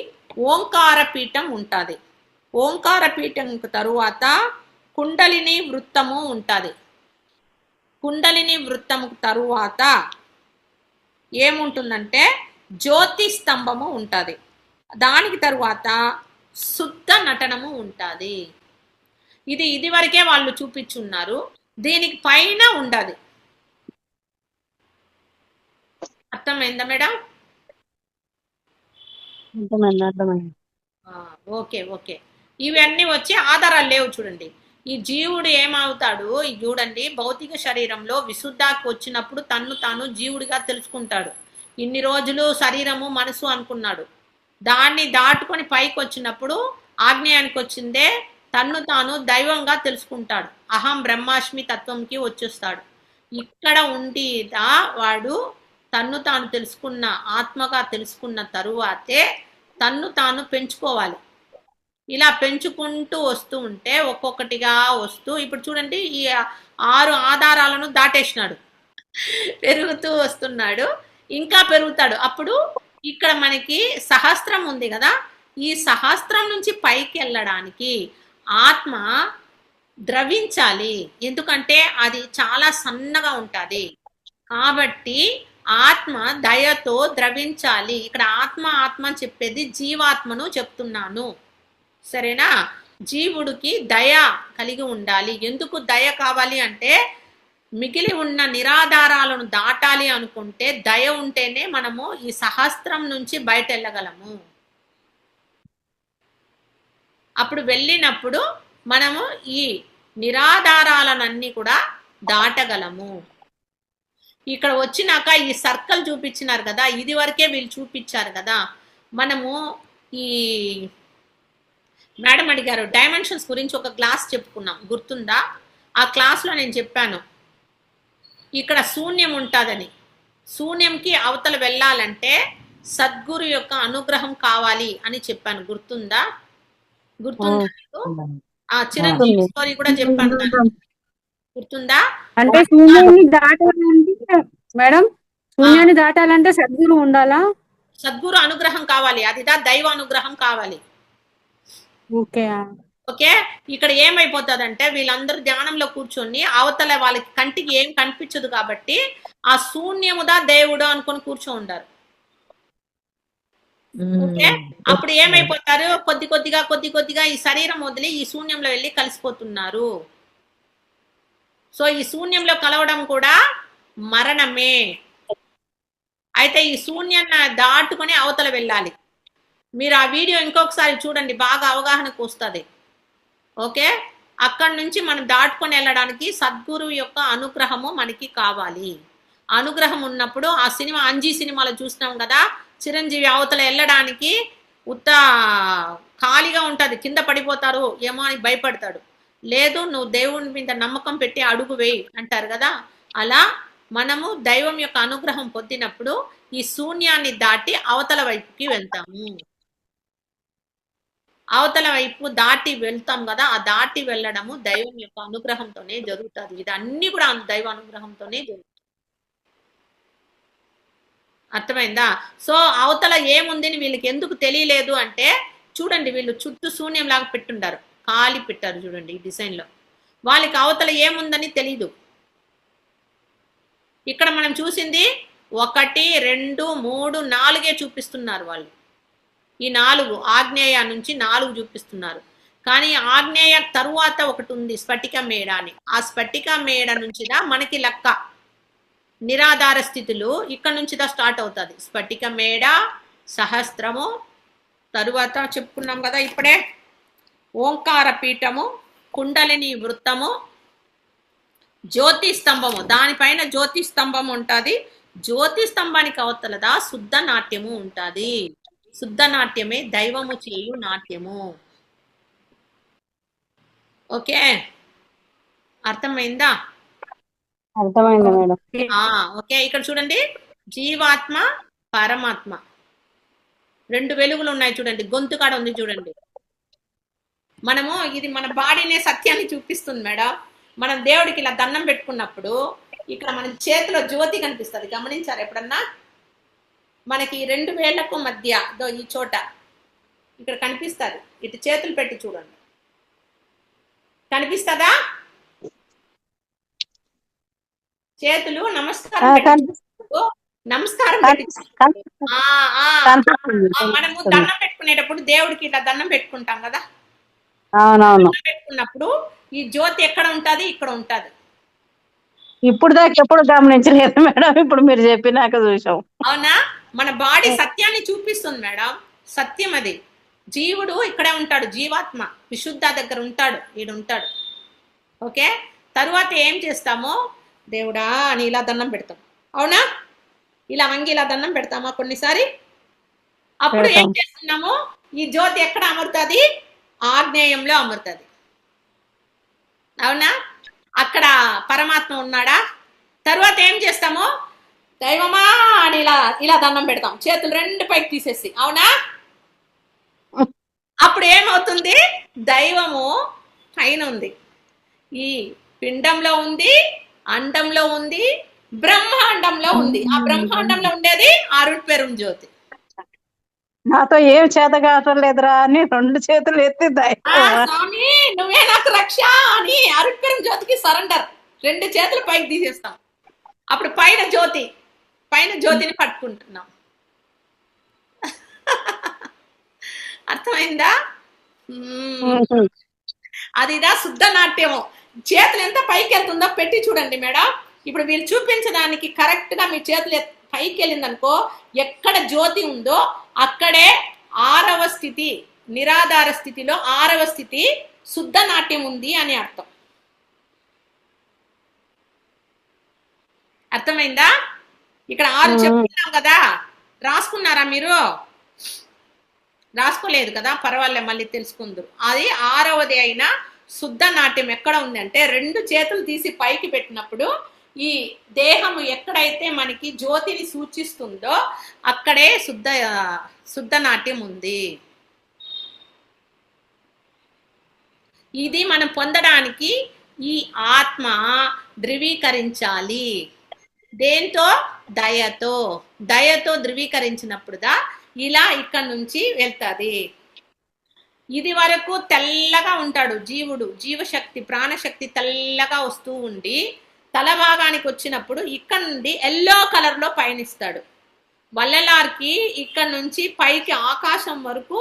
S1: ఓంకార పీఠం ఉంటుంది. ఓంకార పీఠంకు తరువాత కుండలిని వృత్తము ఉంటుంది. కుండలిని వృత్తముకు తరువాత ఏముంటుందంటే జ్యోతి స్తంభము ఉంటుంది. దానికి తరువాత శుద్ధ నటనము ఉంటుంది. ఇది వరకే వాళ్ళు చూపించున్నారు, దీనికి పైన ఉండదు. అర్థమైందా మేడం? Okay okay. ఇవన్నీ వచ్చి ఆధారాలు లేవు చూడండి. ఈ జీవుడు ఏమవుతాడు, చూడండి, భౌతిక శరీరంలో విశుద్ధాకి వచ్చినప్పుడు తన్ను తాను జీవుడిగా తెలుసుకుంటాడు. ఇన్ని రోజులు శరీరము మనసు అనుకున్నాడు, దాన్ని దాటుకొని పైకి వచ్చినప్పుడు ఆగ్నేయానికి వచ్చిందే తన్ను తాను దైవంగా తెలుసుకుంటాడు. అహం బ్రహ్మాస్మి తత్వంకి వచ్చేస్తాడు. ఇక్కడ ఉండిదా వాడు తన్ను తాను తెలుసుకున్న ఆత్మగా తెలుసుకున్న తరువాతే తన్ను తాను పెంచుకోవాలి. ఇలా పెంచుకుంటూ వస్తూ ఉంటే ఒక్కొక్కటిగా వస్తూ, ఇప్పుడు చూడండి ఈ 6 ఆధారాలను దాటేసినాడు, పెరుగుతూ వస్తున్నాడు, ఇంకా పెరుగుతాడు. అప్పుడు ఇక్కడ మనకి సహస్రం ఉంది కదా, ఈ సహస్రం నుంచి పైకి వెళ్ళడానికి ఆత్మ ద్రవించాలి, ఎందుకంటే అది చాలా సన్నగా ఉంటుంది కాబట్టి ఆత్మ దయతో ద్రవించాలి. ఇక్కడ ఆత్మ ఆత్మ చెప్పేది జీవాత్మను చెప్తున్నాను, సరేనా? జీవుడికి దయ కలిగి ఉండాలి. ఎందుకు దయ కావాలి అంటే మిగిలి ఉన్న నిరాధారాలను దాటాలి అనుకుంటే దయ ఉంటేనే మనము ఈ సహస్రం నుంచి బయట వెళ్ళగలము. అప్పుడు వెళ్ళినప్పుడు మనము ఈ నిరాధారాలనన్నీ కూడా దాటగలము. ఇక్కడ వచ్చినాక ఈ సర్కిల్ చూపించినారు కదా, ఇది వరకే వీళ్ళు చూపించారు కదా. మనము ఈ మేడం అడిగారు డైమెన్షన్స్ గురించి ఒక క్లాస్ చెప్పుకున్నాం, గుర్తుందా? ఆ క్లాస్లో నేను చెప్పాను ఇక్కడ శూన్యం ఉంటుందని. శూన్యంకి అవతల వెళ్ళాలంటే సద్గురు యొక్క అనుగ్రహం కావాలి అని చెప్పాను, గుర్తుందా? చిరంజీవి స్టోరీ కూడా చెప్పాను, గుర్తుందా?
S3: అంటే శూన్యాన్ని దాటాలంటే మేడం, శూన్యాన్ని దాటాలంటే సద్గురు ఉండాలా?
S1: సద్గురు అనుగ్రహం కావాలి, అదిదా దైవ అనుగ్రహం కావాలి. ఓకే. ఇక్కడ ఏమైపోతుందంటే వీళ్ళందరూ ధ్యానంలో కూర్చొని అవతల వాళ్ళకి కంటికి ఏం కనిపించదు కాబట్టి ఆ శూన్యముదా దేవుడు అనుకొని కూర్చో ఉంటారు. ఓకే. అప్పుడు ఏమైపోతారు, కొద్ది కొద్దిగా ఈ శరీరం వదిలి ఈ శూన్యంలో వెళ్ళి కలిసిపోతున్నారు. సో ఈ శూన్యంలో కలవడం కూడా మరణమే. అయితే ఈ శూన్యాన్ని దాటుకొని అవతల వెళ్ళాలి. మీరు ఆ వీడియో ఇంకొకసారి చూడండి, బాగా అవగాహనకు వస్తుంది. ఓకే. అక్కడి నుంచి మనం దాటుకొని వెళ్ళడానికి సద్గురు యొక్క అనుగ్రహము మనకి కావాలి. అనుగ్రహం ఉన్నప్పుడు ఆ సినిమా అంజీ సినిమాలో చూసినాం కదా, చిరంజీవి అవతల వెళ్ళడానికి ఉత్త ఖాళీగా ఉంటుంది, కింద పడిపోతారు ఏమో అని భయపడతాడు. లేదు నువ్వు దేవుని మీద నమ్మకం పెట్టి అడుగు వేయి అంటారు కదా, అలా మనము దైవం యొక్క అనుగ్రహం పొందినప్పుడు ఈ శూన్యాన్ని దాటి అవతల వైపుకి వెళ్తాము. అవతల వైపు దాటి వెళ్తాం కదా, ఆ దాటి వెళ్ళడము దైవం యొక్క అనుగ్రహంతోనే జరుగుతుంది. ఇది అన్ని కూడా దైవ అనుగ్రహంతోనే జరుగుతుంది. అర్థమైందా? సో అవతల ఏముందని వీళ్ళకి ఎందుకు తెలియలేదు అంటే చూడండి, వీళ్ళు చుట్టూ శూన్యం లాగా పెట్టుండారు, ఖాళీ పెట్టారు చూడండి ఈ డిజైన్ లో. వాళ్ళకి అవతల ఏముందని తెలీదు. ఇక్కడ మనం చూసింది 1 2 3 4 చూపిస్తున్నారు వాళ్ళు. ఈ 4 ఆగ్నేయ నుంచి 4 చూపిస్తున్నారు. కానీ ఆగ్నేయ తరువాత ఒకటి ఉంది స్ఫటిక మేడ అని. ఆ స్ఫటిక మేడ నుంచిదా మనకి లెక్క నిరాధార స్థితులు ఇక్కడ నుంచిదా స్టార్ట్ అవుతుంది. స్ఫటిక మేడ, సహస్రము, తరువాత చెప్పుకున్నాం కదా ఇప్పుడే ఓంకార పీఠము, కుండలిని వృత్తము, జ్యోతి స్తంభము, దానిపైన జ్యోతి స్తంభం ఉంటుంది. జ్యోతి స్తంభానికి అవతలదా శుద్ధ నాట్యము ఉంటుంది. శుద్ధ నాట్యమే దైవము చేయు నాట్యము. ఓకే, అర్థమైందా?
S2: అర్థమైంది మేడం.
S1: ఓకే, ఇక్కడ చూడండి జీవాత్మ పరమాత్మ 2 వెలుగులు ఉన్నాయి చూడండి, గొంతు కాడ ఉంది చూడండి. మనము ఇది మన బాడీనే సత్యాన్ని చూపిస్తుంది మేడం. మనం దేవుడికి ఇలా దండం పెట్టుకున్నప్పుడు ఇక్కడ మన చేతిలో జ్యోతి కనిపిస్తుంది, గమనించారు ఎప్పుడన్నా? మనకి 2 వేళ్లకు మధ్య ఈ చోట ఇక్కడ కనిపిస్తుంది. ఇటు చేతులు పెట్టి చూడండి, కనిపిస్తుందా? చేతులు నమస్కారం నమస్కారం మనము దండం పెట్టుకునేటప్పుడు దేవుడికి ఇట్లా దండం పెట్టుకుంటాం కదా.
S2: అవునవును,
S1: పెట్టుకున్నప్పుడు ఈ జ్యోతి ఎక్కడ ఉంటది? ఇక్కడ ఉంటది.
S2: ఇప్పుడు దాకా ఎప్పుడు గమనించలేదు మేడం, ఇప్పుడు మీరు చెప్పినాక చూసాం.
S1: అవునా? మన బాడీ సత్యాన్ని చూపిస్తుంది మేడం, సత్యం అది. జీవుడు ఇక్కడే ఉంటాడు, జీవాత్మ విశుద్ధ దగ్గర ఉంటాడు, ఈడు ఉంటాడు. ఓకే, తరువాత ఏం చేస్తామో దేవుడా అని ఇలా దండం పెడతాం, అవునా? ఇలా వంగి ఇలా దండం పెడతామా కొన్నిసారి? అప్పుడు ఏం చేస్తున్నాము? ఈ జ్యోతి ఎక్కడ అమరుతుంది? ఆగ్నేయంలో అమరుతుంది, అవునా? అక్కడ పరమాత్మ ఉన్నాడా? తర్వాత ఏం చేస్తాము? దైవమా అని ఇలా ఇలా దండం పెడతాం, చేతులు 2 పైకి తీసేసి, అవునా? అప్పుడు ఏమవుతుంది? దైవము పైన ఉంది, ఈ పిండంలో ఉంది, అండంలో ఉంది, బ్రహ్మాండంలో ఉంది. ఆ బ్రహ్మాండంలో ఉండేది అరుణ్ జ్యోతి.
S2: నాతో ఏం చేత కావటం లేదురా అని 2 చేతులు ఎత్తి
S1: స్వామి నువ్వే నాకు రక్ష అని అరుణ్ జ్యోతికి సరెండర్, 2 చేతులు పైకి తీసేస్తాం. అప్పుడు పైన జ్యోతిని పట్టుకుంటున్నాం. అర్థమైందా? అదిదా శుద్ధ నాట్యము. చేతులు ఎంత పైకి వెళ్తుందో పెట్టి చూడండి మేడం. ఇప్పుడు వీళ్ళు చూపించడానికి కరెక్ట్ గా మీ చేతులు పైకి వెళ్ళిందనుకో, ఎక్కడ జ్యోతి ఉందో అక్కడే 6వ స్థితి, నిరాధార స్థితిలో 6వ స్థితి శుద్ధ నాట్యం ఉంది అని అర్థం. అర్థమైందా? ఇక్కడ 6 చెప్తున్నాం కదా, రాసుకున్నారా మీరు? రాసుకోలేదు కదా, పర్వాలే, మళ్ళీ తెలుసుకుందరు. అది 6వది అయిన శుద్ధ నాట్యం ఎక్కడ ఉంది అంటే 2 చేతులు తీసి పైకి పెట్టినప్పుడు ఈ దేహము ఎక్కడైతే మనకి జ్యోతిని సూచిస్తుందో అక్కడే శుద్ధ నాట్యం ఉంది. ఇది మనం పొందడానికి ఈ ఆత్మ ధృవీకరించాలి. దేంతో? దయతో ధృవీకరించినప్పుడుదా ఇలా ఇక్కడ నుంచి వెళ్తాది. ఇది వరకు తెల్లగా ఉంటాడు జీవుడు, జీవశక్తి ప్రాణశక్తి తెల్లగా వస్తూ ఉండి తల భాగానికి వచ్చినప్పుడు ఇక్కడ నుండి ఎల్లో కలర్ లో పయనిస్తాడు. వల్లలార్కి ఇక్కడ నుంచి పైకి ఆకాశం వరకు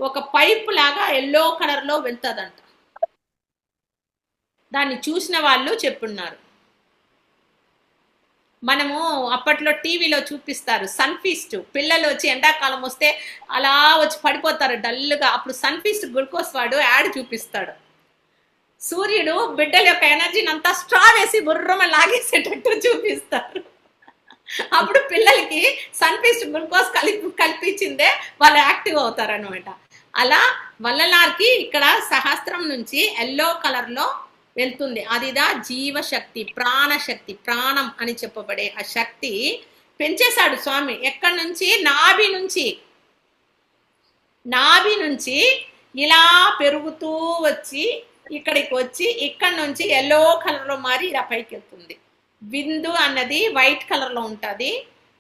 S1: ఒక పైపు లాగా ఎల్లో కలర్ లో వెళ్తాదంట. దాన్ని చూసిన వాళ్ళు చెప్పున్నారు. మనము అప్పట్లో టీవీలో చూపిస్తారు సన్ఫీస్ట్, పిల్లలు వచ్చి ఎండాకాలం వస్తే అలా వచ్చి పడిపోతారు డల్గా. అప్పుడు సన్ఫీస్ట్ గ్లూకోజ్ వాడు యాడ్ చూపిస్తాడు. సూర్యుడు బిడ్డల యొక్క ఎనర్జీని అంతా స్ట్రా వేసి బుర్రమ లాగేసేటట్టు చూపిస్తారు. అప్పుడు పిల్లలకి సన్ఫీస్ట్ గ్లూకోజ్ కల్పించిందే వాళ్ళు యాక్టివ్ అవుతారు అనమాట. అలా వల్లలార్కి ఇక్కడ సహస్రం నుంచి ఎల్లో కలర్ లో వెళ్తుంది. అదిదా జీవశక్తి, ప్రాణశక్తి, ప్రాణం అని చెప్పబడే ఆ శక్తి పెంచేశాడు స్వామి. ఎక్కడి నుంచి? నాభి నుంచి ఇలా పెరుగుతూ వచ్చి ఇక్కడికి వచ్చి ఇక్కడ నుంచి ఎల్లో కలర్ లో మారి ఇలా పైకి వెళ్తుంది. బిందు అన్నది వైట్ కలర్ లో ఉంటుంది,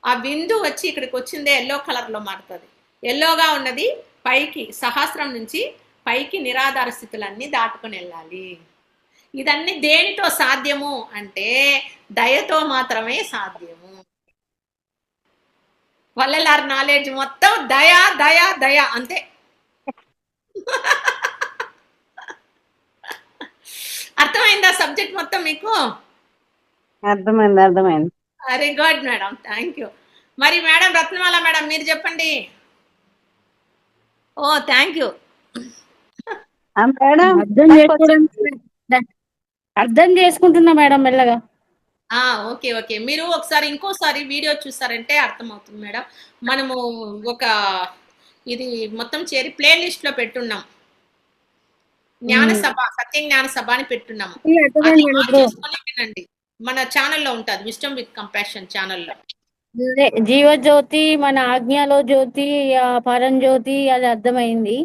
S1: ఆ బిందు వచ్చి ఇక్కడికి వచ్చిందే ఎల్లో కలర్ లో మారుతుంది. ఎల్లోగా ఉన్నది పైకి సహస్రం నుంచి పైకి నిరాధార స్థితులన్నీ దాటుకొని వెళ్ళాలి. ఇదన్నీ దేనితో సాధ్యము అంటే దయతో మాత్రమే సాధ్యము. వల్లలార్ నాలెడ్జ్ మొత్తం దయ దయ దయ అంతే. అర్థమైందా సబ్జెక్ట్ మొత్తం మీకు?
S2: అర్థమైంది.
S1: Very good madam, thank you. మరి మేడం రత్నమాల మేడం మీరు చెప్పండి. ఓ థ్యాంక్ యూ
S2: మేడం.
S3: అర్థం చేసుకుంటున్నా మేడం మెల్లగా.
S1: ఓకే ఓకే, మీరు ఒకసారి ఇంకోసారి వీడియో చూసారంటే అర్థమవుతుంది మేడం. మనము ఒక ఇది మొత్తం చేరి ప్లే లిస్ట్ లో పెట్టున్నాం, జ్ఞాన సభ, సత్య జ్ఞాన సభ అని పెట్టున్నాము. అది ఆన్ చేసుకొని వినండి, మన ఛానల్లో ఉంటుంది, విస్డమ్ విత్ కంపాషన్ ఛానల్లో.
S3: జీవజ్యోతి, మన ఆజ్ఞలో జ్యోతి, పరంజ్యోతి, అది అర్థమైంది.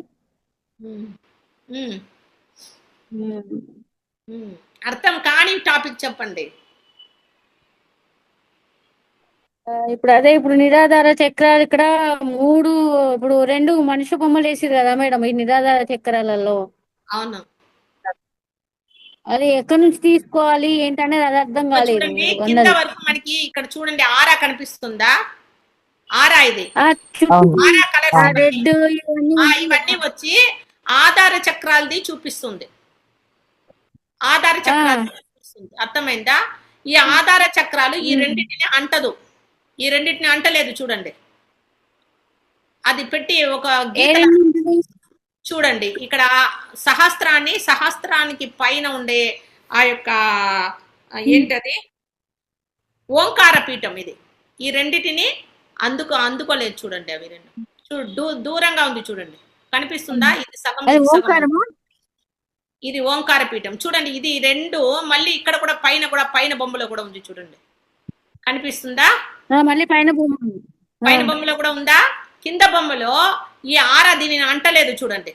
S1: అర్థం కాని టాపిక్ చెప్పండి.
S3: ఇప్పుడు నిరాధార చక్రాలు ఇక్కడ 3, ఇప్పుడు 2 మనిషి బొమ్మలు వేసిరు కదా మేడం ఈ నిరాధార చక్రాలలో.
S1: అవును,
S3: అది ఎక్కడి నుంచి తీసుకోవాలి ఏంటనేది అది అర్థం కాలేదు.
S1: చూడండి కింద వరకు మనకి ఇక్కడ చూడండి ఆరా కనిపిస్తుందా? ఆరా ఇది ఆరా కలర్
S3: రెడ్
S1: ఇవన్నీ వచ్చి ఆధార చక్రాలది చూపిస్తుంది. ఆధార చక్రాలు చూపిస్తుంది, అర్థమైందా? ఈ ఆధార చక్రాలు ఈ రెండింటిని అంటదు, ఈ రెండింటిని అంటలేదు చూడండి. అది పెట్టి ఒక గీత చూడండి, ఇక్కడ సహస్రానికి పైన ఉండే ఆ యొక్క ఏంటది ఓంకార పీఠం, ఇది ఈ రెండిటిని అందుకోలేదు చూడండి. అవి రెండు దూరంగా ఉంది చూడండి, కనిపిస్తుందా? ఇది సగం, ఇది ఓంకార పీఠం చూడండి. ఇది రెండు మళ్ళీ ఇక్కడ కూడా పైన బొమ్మలో కూడా ఉంది చూడండి, కనిపిస్తుందా?
S3: మళ్ళీ పైన
S1: బొమ్మలో కూడా ఉందా? కింద బొమ్మలో ఈ ఆరా దీనిని అంటలేదు చూడండి.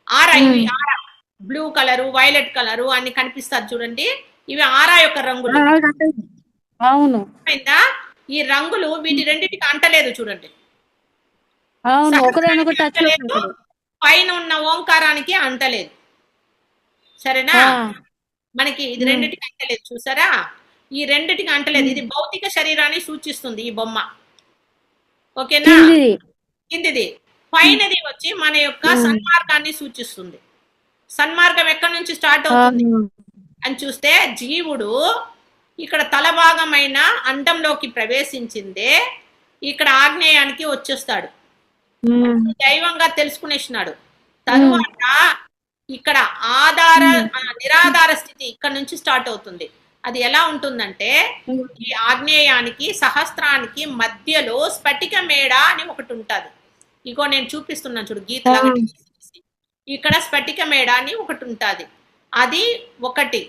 S1: ఆరా ఇవి ఆరా బ్లూ కలరు, వైలెట్ కలరు అన్ని కనిపిస్తారు చూడండి, ఇవి ఆరా యొక్క రంగులు.
S3: అవును,
S1: ఈ రంగులు వీటి రెండింటికి అంటలేదు చూడండి. పైన ఉన్న ఓంకారానికి అంటలేదు, సరేనా? మనకి ఇది రెండింటికి అంటలేదు, చూసారా? ఈ రెండింటికి అంటలేదు. ఇది భౌతిక శరీరాన్ని సూచిస్తుంది ఈ బొమ్మ, ఓకేనా? కిందిది. పైనది వచ్చి మన యొక్క సన్మార్గాన్ని సూచిస్తుంది. సన్మార్గం ఎక్కడి నుంచి స్టార్ట్ అవుతుంది అని చూస్తే, జీవుడు ఇక్కడ తలభాగమైన అండంలోకి ప్రవేశించిందే ఇక్కడ ఆగ్నేయానికి వచ్చేస్తాడు, దైవంగా తెలుసుకునేసినాడు. తరువాత ఇక్కడ నిరాధార స్థితి ఇక్కడ నుంచి స్టార్ట్ అవుతుంది. అది ఎలా ఉంటుందంటే, ఈ ఆగ్నేయానికి సహస్రానికి మధ్యలో స్ఫటిక మేడ అని ఒకటి ఉంటుంది. ఇగో నేను చూపిస్తున్నాను చూడు, గీతలాగా ఇక్కడ స్ఫటిక మేడ అని ఒకటి ఉంటుంది. అది ఒకటి.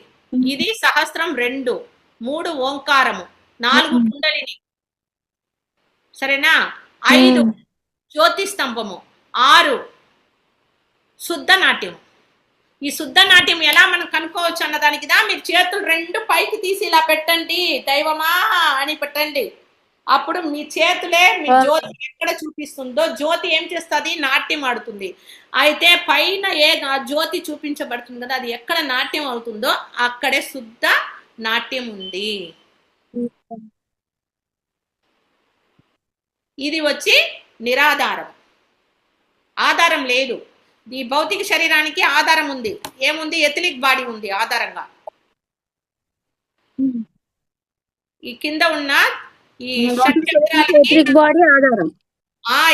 S1: ఇది సహస్రం 2, 3 ఓంకారము, 4 కుండలిని, సరేనా? 5 జ్యోతి స్తంభము, 6 శుద్ధ నాట్యం. ఈ శుద్ధ నాట్యం ఎలా మనం కనుక్కోవచ్చు అన్నదానికిదా, మీరు చేతులు 2 పైకి తీసి ఇలా పెట్టండి, దైవమా అని పెట్టండి. అప్పుడు మీ చేతులే మీ జ్యోతి ఎక్కడ చూపిస్తుందో, జ్యోతి ఏం చేస్తుంది? నాట్యం ఆడుతుంది. అయితే పైన జ్యోతి చూపించబడుతుంది కదా, అది ఎక్కడ నాట్యం అవుతుందో అక్కడే శుద్ధ నాట్యం ఉంది. ఇది వచ్చి నిరాధారం, ఆధారం లేదు. ఈ భౌతిక శరీరానికి ఆధారం ఉంది, ఏముంది? ఎథిలిక్ బాడీ ఉంది ఆధారంగా. ఈ కింద ఉన్న ఈ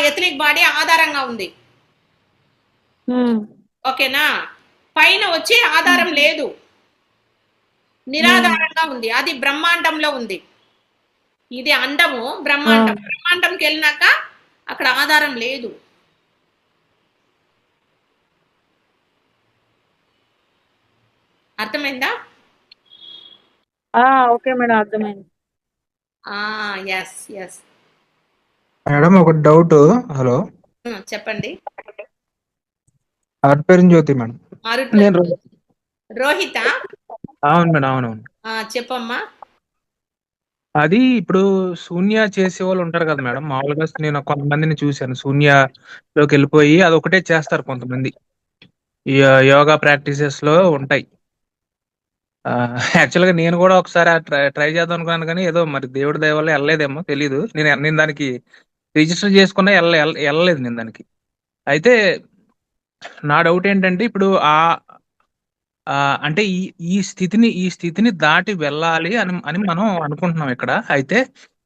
S1: ఎథిలిక్ బాడీ ఆధారంగా ఉంది, ఓకేనా? పైన వచ్చి ఆధారం లేదు, నిరాధారంగా ఉంది. అది బ్రహ్మాండంలో ఉంది. ఇది అండము, బ్రహ్మాండంకి వెళ్ళినాక అక్కడ ఆధారం లేదు. అర్థమైందా?
S3: ఓకే మేడం, అర్థమైంది.
S1: ఎస్
S4: మేడం ఒక డౌట్. హలో
S1: చెప్పండి.
S4: జ్యోతి మేడం.
S1: రోహిత?
S4: అవును మేడం, అవునవును.
S1: చెప్పమ్మా.
S4: అది ఇప్పుడు శూన్య చేసే వాళ్ళు ఉంటారు కదా మేడం. మామూలుగా నేను కొంతమందిని చూశాను. శూన్యలోకి వెళ్ళిపోయి అది ఒకటే చేస్తారు కొంతమంది. ఈ యోగా ప్రాక్టీసెస్ లో ఉంటాయి. యాక్చువల్గా నేను కూడా ఒకసారి ట్రై ట్రై చేద్దాం అనుకున్నాను, కానీ ఏదో మరి దేవుడి దయ వల్ల వెళ్ళలేదేమో తెలియదు. నేను దానికి రిజిస్టర్ చేసుకున్నా వెళ్ళలేదు నేను దానికి. అయితే నా డౌట్ ఏంటంటే ఇప్పుడు అంటే ఈ స్థితిని దాటి వెళ్ళాలి అని అని మనం అనుకుంటున్నాం ఇక్కడ. అయితే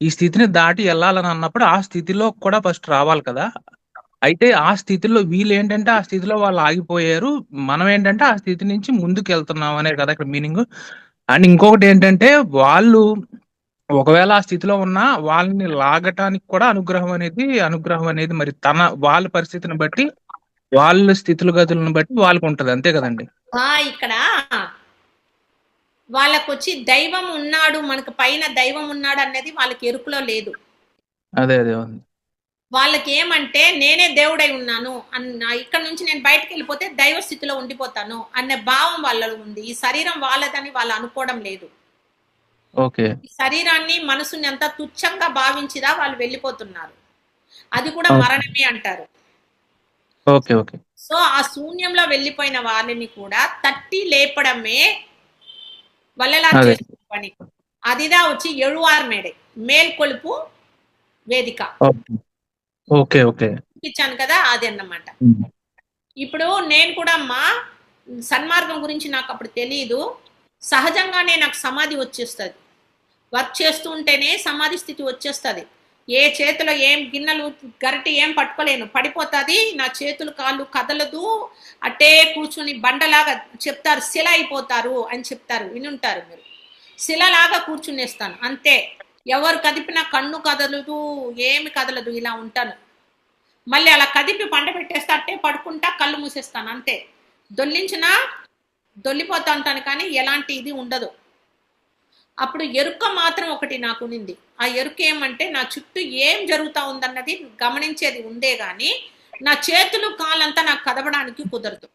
S4: ఈ స్థితిని దాటి వెళ్ళాలని అన్నప్పుడు ఆ స్థితిలో కూడా ఫస్ట్ రావాలి కదా. అయితే ఆ స్థితిలో వీళ్ళు ఏంటంటే ఆ స్థితిలో వాళ్ళు ఆగిపోయారు, మనం ఏంటంటే ఆ స్థితి నుంచి ముందుకు వెళ్తున్నాం అనే కదా ఇక్కడ మీనింగ్. అండ్ ఇంకొకటి ఏంటంటే వాళ్ళు ఒకవేళ ఆ స్థితిలో ఉన్నా వాళ్ళని లాగటానికి కూడా అనుగ్రహం అనేది మరి వాళ్ళ పరిస్థితిని బట్టి, వాళ్ళ స్థితులగతులను బట్టి వాళ్ళకు ఉంటది, అంతే కదండి.
S1: ఇక్కడ వాళ్ళకొచ్చి దైవం ఉన్నాడు, మనకు పైన దైవం ఉన్నాడు అన్నది వాళ్ళకి ఎరుకులో లేదు.
S4: అదే
S1: వాళ్ళకి ఏమంటే నేనే దేవుడై ఉన్నాను అన్న, ఇక్కడ నుంచి నేను బయటకు వెళ్ళిపోతే దైవ స్థితిలో ఉండిపోతాను అనే భావం వాళ్ళలో ఉంది. ఈ శరీరం వాళ్ళదని వాళ్ళు అనుకోవడం లేదు.
S4: ఓకే.
S1: ఈ శరీరాన్ని మనసుని అంతా తుచ్చంగా భావించిదా వాళ్ళు వెళ్ళిపోతున్నారు. అది కూడా మరణమే అంటారు.
S4: Okay okay.
S1: సో ఆ శూన్యంలో వెళ్ళిపోయిన వాళ్ళని కూడా తట్టి లేపడమే వల్లలా చేస్తున్న పని. అదిదా వచ్చి ఎഴുవార్ మేడే, మేల్కొలుపు వేదిక.
S4: Okay okay.
S1: ఇచ్చాను కదా, అది అన్నమాట. ఇప్పుడు నేను కూడా అమ్మా సన్మార్గం గురించి నాకు అప్పుడు తెలియదు. సహజంగానే నాకు సమాధి వచ్చేస్తుంది. వర్క్ చేస్తూ ఉంటేనే సమాధి స్థితి వచ్చేస్తుంది. ఏ చేతిలో ఏం గిన్నెలు గరిటి ఏం పట్టుకోలేను, పడిపోతుంది. నా చేతులు కాళ్ళు కదలదు. అట్టే కూర్చుని బండలాగా చెప్తారు, శిల అయిపోతారు అని చెప్తారు, వినుంటారు మీరు. శిలలాగా కూర్చునేస్తాను అంతే. ఎవరు కదిపినా కన్ను కదలదు, ఏమి కదలదు, ఇలా ఉంటాను. మళ్ళీ అలా కదిపి పంట పెట్టేస్తా, అట్టే పడుకుంటా, కళ్ళు మూసేస్తాను అంతే. దొల్లించినా దొల్లిపోతా ఉంటాను, కానీ ఎలాంటి ఇది ఉండదు. అప్పుడు ఎరుక మాత్రం ఒకటి నాకు ఉంది. ఆ ఎరుక ఏమంటే నా చుట్టూ ఏం జరుగుతూ ఉందన్నది గమనించేది ఉందే గాని నా చేతులు కాళ్ళంతా నాకు కదపడానికి కుదరదు.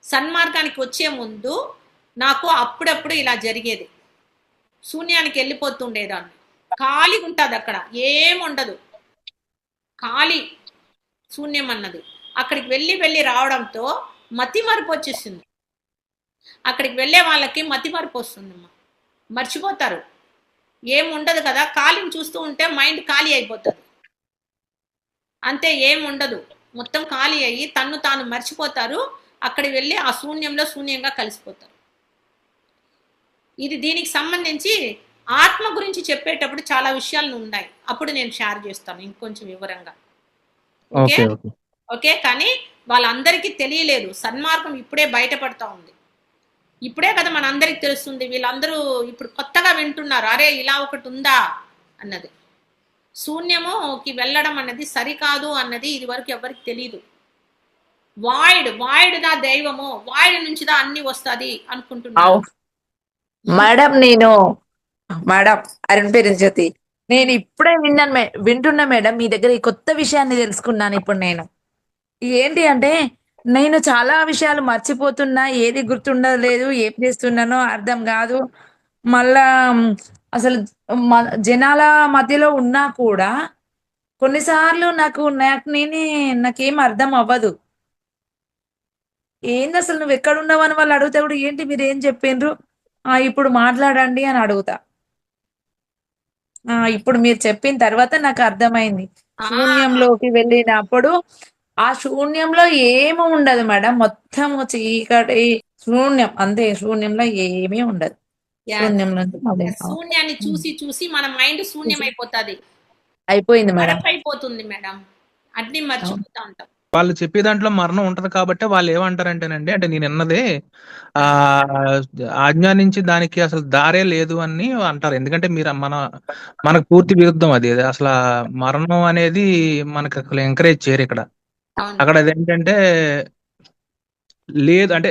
S1: సన్మార్గానికి వచ్చే ముందు నాకు అప్పుడప్పుడు ఇలా జరిగేది. శూన్యానికి వెళ్ళిపోతుండేదాన్ని. ఖాళీగా ఉంటుంది, అక్కడ ఏముండదు, ఖాళీ శూన్యం అన్నది. అక్కడికి వెళ్ళి రావడంతో మతి మరుపు వచ్చేసింది. అక్కడికి వెళ్ళే వాళ్ళకి మతి మరుపు వస్తుందమ్మా, మర్చిపోతారు, ఏముండదు కదా. ఖాళీని చూస్తూ ఉంటే మైండ్ ఖాళీ అయిపోతుంది అంతే, ఏముండదు, మొత్తం ఖాళీ అయ్యి తన్ను తాను మర్చిపోతారు. అక్కడికి వెళ్ళి ఆ శూన్యంలో శూన్యంగా కలిసిపోతారు. ఇది దీనికి సంబంధించి ఆత్మ గురించి చెప్పేటప్పుడు చాలా విషయాలు ఉన్నాయి, అప్పుడు నేను షేర్ చేస్తాను ఇంకొంచెం వివరంగా. Okay okay. కానీ వాళ్ళందరికీ తెలియలేదు. సన్మార్గం ఇప్పుడే బయటపడతా ఉంది. ఇప్పుడే కదా మన అందరికి తెలుస్తుంది. వీళ్ళందరూ ఇప్పుడు కొత్తగా వింటున్నారు, అరే ఇలా ఒకటి ఉందా అన్నది. శూన్యముకి వెళ్ళడం అన్నది సరికాదు అన్నది ఇది వరకు ఎవరికి తెలియదు. వాయిడ్ దా దైవము, వాయిడ్ నుంచి దా అన్ని వస్తుంది అనుకుంటున్నాను.
S5: మేడం అరుణ్ పేరు జ్యోతి, నేను ఇప్పుడే వింటున్నా మేడం మీ దగ్గర ఈ కొత్త విషయాన్ని తెలుసుకున్నాను ఇప్పుడు. నేను ఏంటి అంటే నేను చాలా విషయాలు మర్చిపోతున్నా, ఏది గుర్తుండలేదు, ఏం చేస్తున్నానో అర్థం కాదు. మళ్ళా అసలు జనాల మధ్యలో ఉన్నా కూడా కొన్నిసార్లు నాకేం అర్థం అవ్వదు. ఏంది అసలు నువ్వు ఎక్కడున్నావు అని వాళ్ళు అడిగితే కూడా ఏంటి మీరు ఏం చెప్పిండ్రు, ఇప్పుడు మాట్లాడండి అని అడుగుతా. ఇప్పుడు మీరు చెప్పిన తర్వాత నాకు అర్థమైంది. శూన్యంలోకి వెళ్ళినప్పుడు ఆ శూన్యంలో ఏమీ ఉండదు మేడం, మొత్తం చీకటి శూన్యం అంతే. శూన్యంలో ఏమీ ఉండదు.
S1: శూన్యాన్ని చూసి మన మైండ్ శూన్యం
S5: అయిపోయింది మేడం,
S1: అయిపోతుంది మేడం, అన్ని మర్చిపోతా ఉంటాం.
S4: వాళ్ళు చెప్పే దాంట్లో మరణం ఉంటది కాబట్టి వాళ్ళు ఏమంటారంటేనండి, అంటే నేను విన్నదే ఆజ్ఞా నుంచి దానికి అసలు దారే లేదు అని అంటారు. ఎందుకంటే మనకు పూర్తి విరుద్ధం అది. అసలు మరణం అనేది మనకు అసలు ఎంకరేజ్ చేయరు ఇక్కడ. అక్కడ అదేంటంటే లేదు, అంటే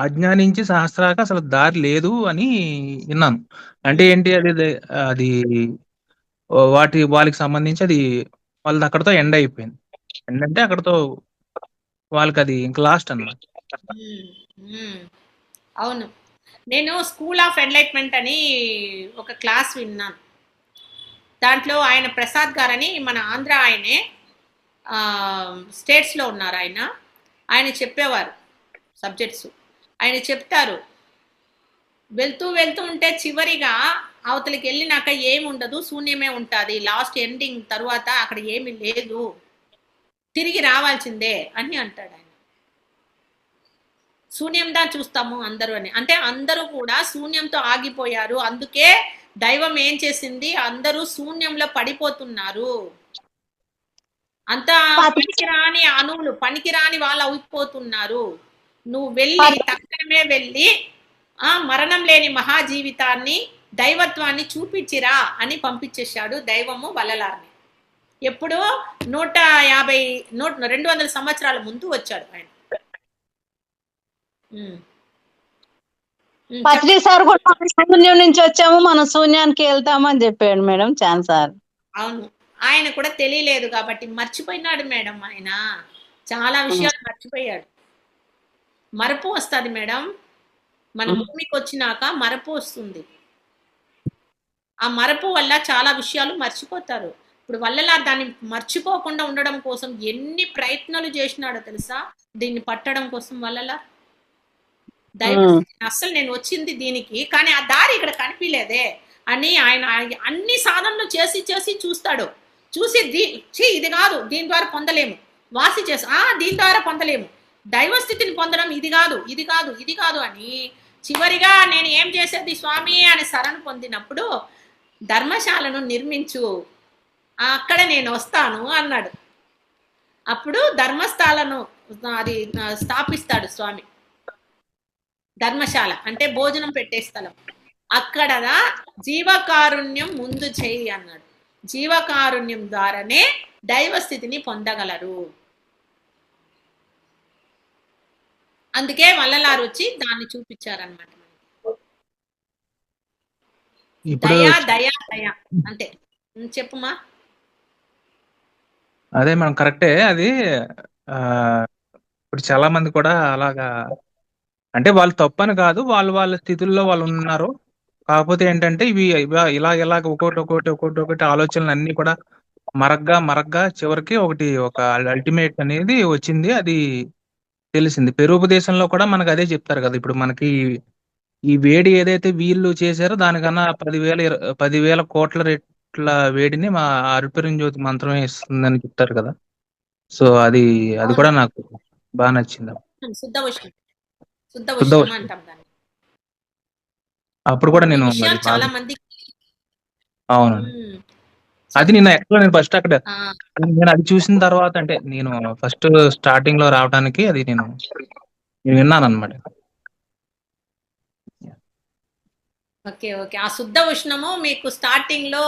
S4: ఆజ్ఞా నుంచి సహస్రాక అసలు దారి లేదు అని విన్నాను. అంటే ఏంటి అది వాళ్ళకి సంబంధించి అది వాళ్ళది అక్కడతో ఎండ్ అయిపోయింది. ఏంటంటే అక్కడతో వాళ్ళకి అది ఇంకా లాస్ట్ అన్నమాట.
S1: అవును, నేను స్కూల్ ఆఫ్ ఎన్లైట్మెంట్ అని ఒక క్లాస్ విన్నాను. దాంట్లో ఆయన ప్రసాద్ గారని మన ఆంధ్ర ఆయనే, స్టేట్స్లో ఉన్నారు ఆయన. ఆయన చెప్పేవారు సబ్జెక్ట్స్. ఆయన చెప్తారు, వెళ్తూ వెళ్తూ ఉంటే చివరిగా అవతలికి వెళ్ళినాక ఏమి ఉండదు, శూన్యమే ఉంటుంది, లాస్ట్ ఎండింగ్ తరువాత అక్కడ ఏమి లేదు, తిరిగి రావాల్సిందే అని అంటాడు ఆయన. శూన్యంగా చూస్తాము అందరూ అని, అంటే అందరూ కూడా శూన్యంతో ఆగిపోయారు. అందుకే దైవం ఏం చేసింది, అందరూ శూన్యంలో పడిపోతున్నారు. అంత పనికిరాని అణువులు, పనికిరాని వాళ్ళు అయిపోతున్నారు. నువ్వు వెళ్ళి తక్షణమే వెళ్ళి మరణం లేని మహాజీవితాన్ని, దైవత్వాన్ని చూపించిరా అని పంపించేశాడు దైవము వల్లలార్ని. ఎప్పుడు 200 సంవత్సరాల ముందు వచ్చాడు ఆయన.
S2: పత్రి సార్ కూడా శూన్యం నుంచి వచ్చాము, మనం శూన్యానికి వెళ్తామని చెప్పాడు మేడం ఛాన్సార్.
S1: అవును, ఆయన కూడా తెలియలేదు కాబట్టి మర్చిపోయినాడు మేడం. ఆయన చాలా విషయాలు మర్చిపోయాడు. మరపు వస్తుంది మేడం, మన భూమికి వచ్చినాక మరపు వస్తుంది. ఆ మరపు వల్ల చాలా విషయాలు మర్చిపోతారు. ఇప్పుడు వల్లలార్ దాన్ని మర్చిపోకుండా ఉండడం కోసం ఎన్ని ప్రయత్నాలు చేసినాడో తెలుసా, దీన్ని పట్టడం కోసం వల్లలార్. దైవం అస్సలు నేను వచ్చింది దీనికి, కానీ ఆ దారి ఇక్కడ కనిపించలేదే అని ఆయన అన్ని సాధనలు చేసి చేసి చూస్తాడు. చూసి ఇది కాదు, దీని ద్వారా పొందలేము, వాసి చేసి దీని ద్వారా పొందలేము, దైవ స్థితిని పొందడం ఇది కాదు, ఇది కాదు, ఇది కాదు అని చివరిగా నేను ఏం చేసేది స్వామి అని శరణు పొందినప్పుడు, ధర్మశాలను నిర్మించు, అక్కడ నేను వస్తాను అన్నాడు. అప్పుడు ధర్మస్థాలను అది స్థాపిస్తాడు స్వామి. ధర్మశాల అంటే భోజనం పెట్టే స్థలం. అక్కడ జీవకారుణ్యం ముందు చేయి అన్నాడు. జీవకారుణ్యం ద్వారానే దైవ స్థితిని పొందగలరు. అందుకే వల్లలారు వచ్చి దాన్ని చూపించారనమాట. దయా దయా దయా అంటే చెప్పుమా.
S4: అదే మనం కరెక్టే. అది ఇప్పుడు చాలా మంది కూడా అలాగా, అంటే వాళ్ళు తప్పని కాదు, వాళ్ళ స్థితుల్లో వాళ్ళు ఉన్నారు. కాకపోతే ఏంటంటే ఇవి ఇలాగ ఒకటి ఆలోచనలు అన్ని కూడా మరగ్గా చివరికి ఒక అల్టిమేట్ అనేది వచ్చింది. అది తెలిసింది. పెరుపదేశంలో కూడా మనకు అదే చెప్తారు కదా. ఇప్పుడు మనకి ఈ వేడి ఏదైతే వీళ్ళు చేశారో దానికన్నా 10,000 కోట్ల రెట్ల వేడిని మా అరుపెరుంజ్యోతి మంత్రమే ఇస్తుందని చెప్తారు కదా. సో అది కూడా నాకు బాగా నచ్చింది.
S1: శుద్ధ ఉష్ణం అంటాం దాన్ని.
S4: అప్పుడు కూడా నేను
S1: చాలా మంది
S4: అవును, అది నేను ఫస్ట్ అక్కడ నేను అది చూసిన తర్వాత, అంటే నేను ఫస్ట్ స్టార్టింగ్ లో రావడానికి అది నేను విన్నాను అనమాట.
S1: ఓకే ఓకే, ఆ శుద్ధ ఉష్ణము మీకు స్టార్టింగ్ లో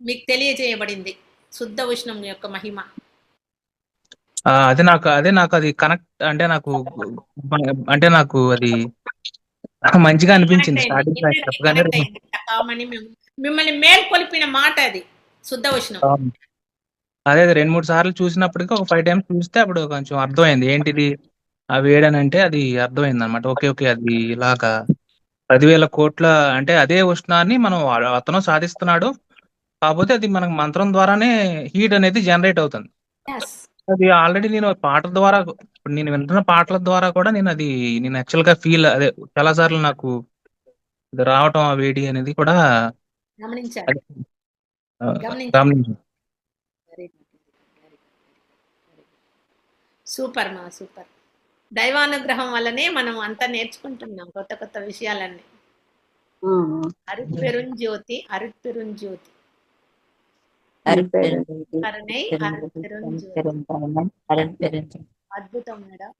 S1: మీకు తెలియజేయబడింది, శుద్ధ ఉష్ణం యొక్క మహిమ.
S4: అదే నాకు అది కనెక్ట్, అంటే నాకు అది మంచిగా అనిపించింది స్టార్టింగ్ చెప్పగానే.
S1: మిమ్మల్ని మేల్కొల్పిన మాట అది శుద్ధ ఉష్ణం.
S4: అదే 2-3 సార్లు చూసినప్పటికీ ఒక 5 times చూస్తే అప్పుడు కొంచెం అర్థమైంది ఏంటిది ఆ వేడని. అంటే అది అర్థమైంది అనమాట. ఓకే అది ఇలాగా 10,000 కోట్ల, అంటే అదే ఉష్ణాన్ని మనం అతను సాధిస్తున్నాడు. కాకపోతే అది మనకు మంత్రం ద్వారానే హీట్ అనేది జనరేట్ అవుతుంది. అది ఆల్రెడీ నేను పాటల ద్వారా, ఇప్పుడు నేను వింటున్న పాటల ద్వారా కూడా నేను యాక్చువల్ గా అదే చాలా సార్లు నాకు ఇది రావటం, ఆ వేడి అనేది కూడా గమనించాను.
S1: సూపర్ మా సూపర్. దైవానుగ్రహం వల్లనే మనం అంతా నేర్చుకుంటున్నాం కొత్త కొత్త విషయాలన్నీ. అరుట్పెరుంజ్యోతి అరుట్పెరుంజ్యోతి కరుణై అరుట్పెరుంజ్యోతి. అద్భుతం మేడం.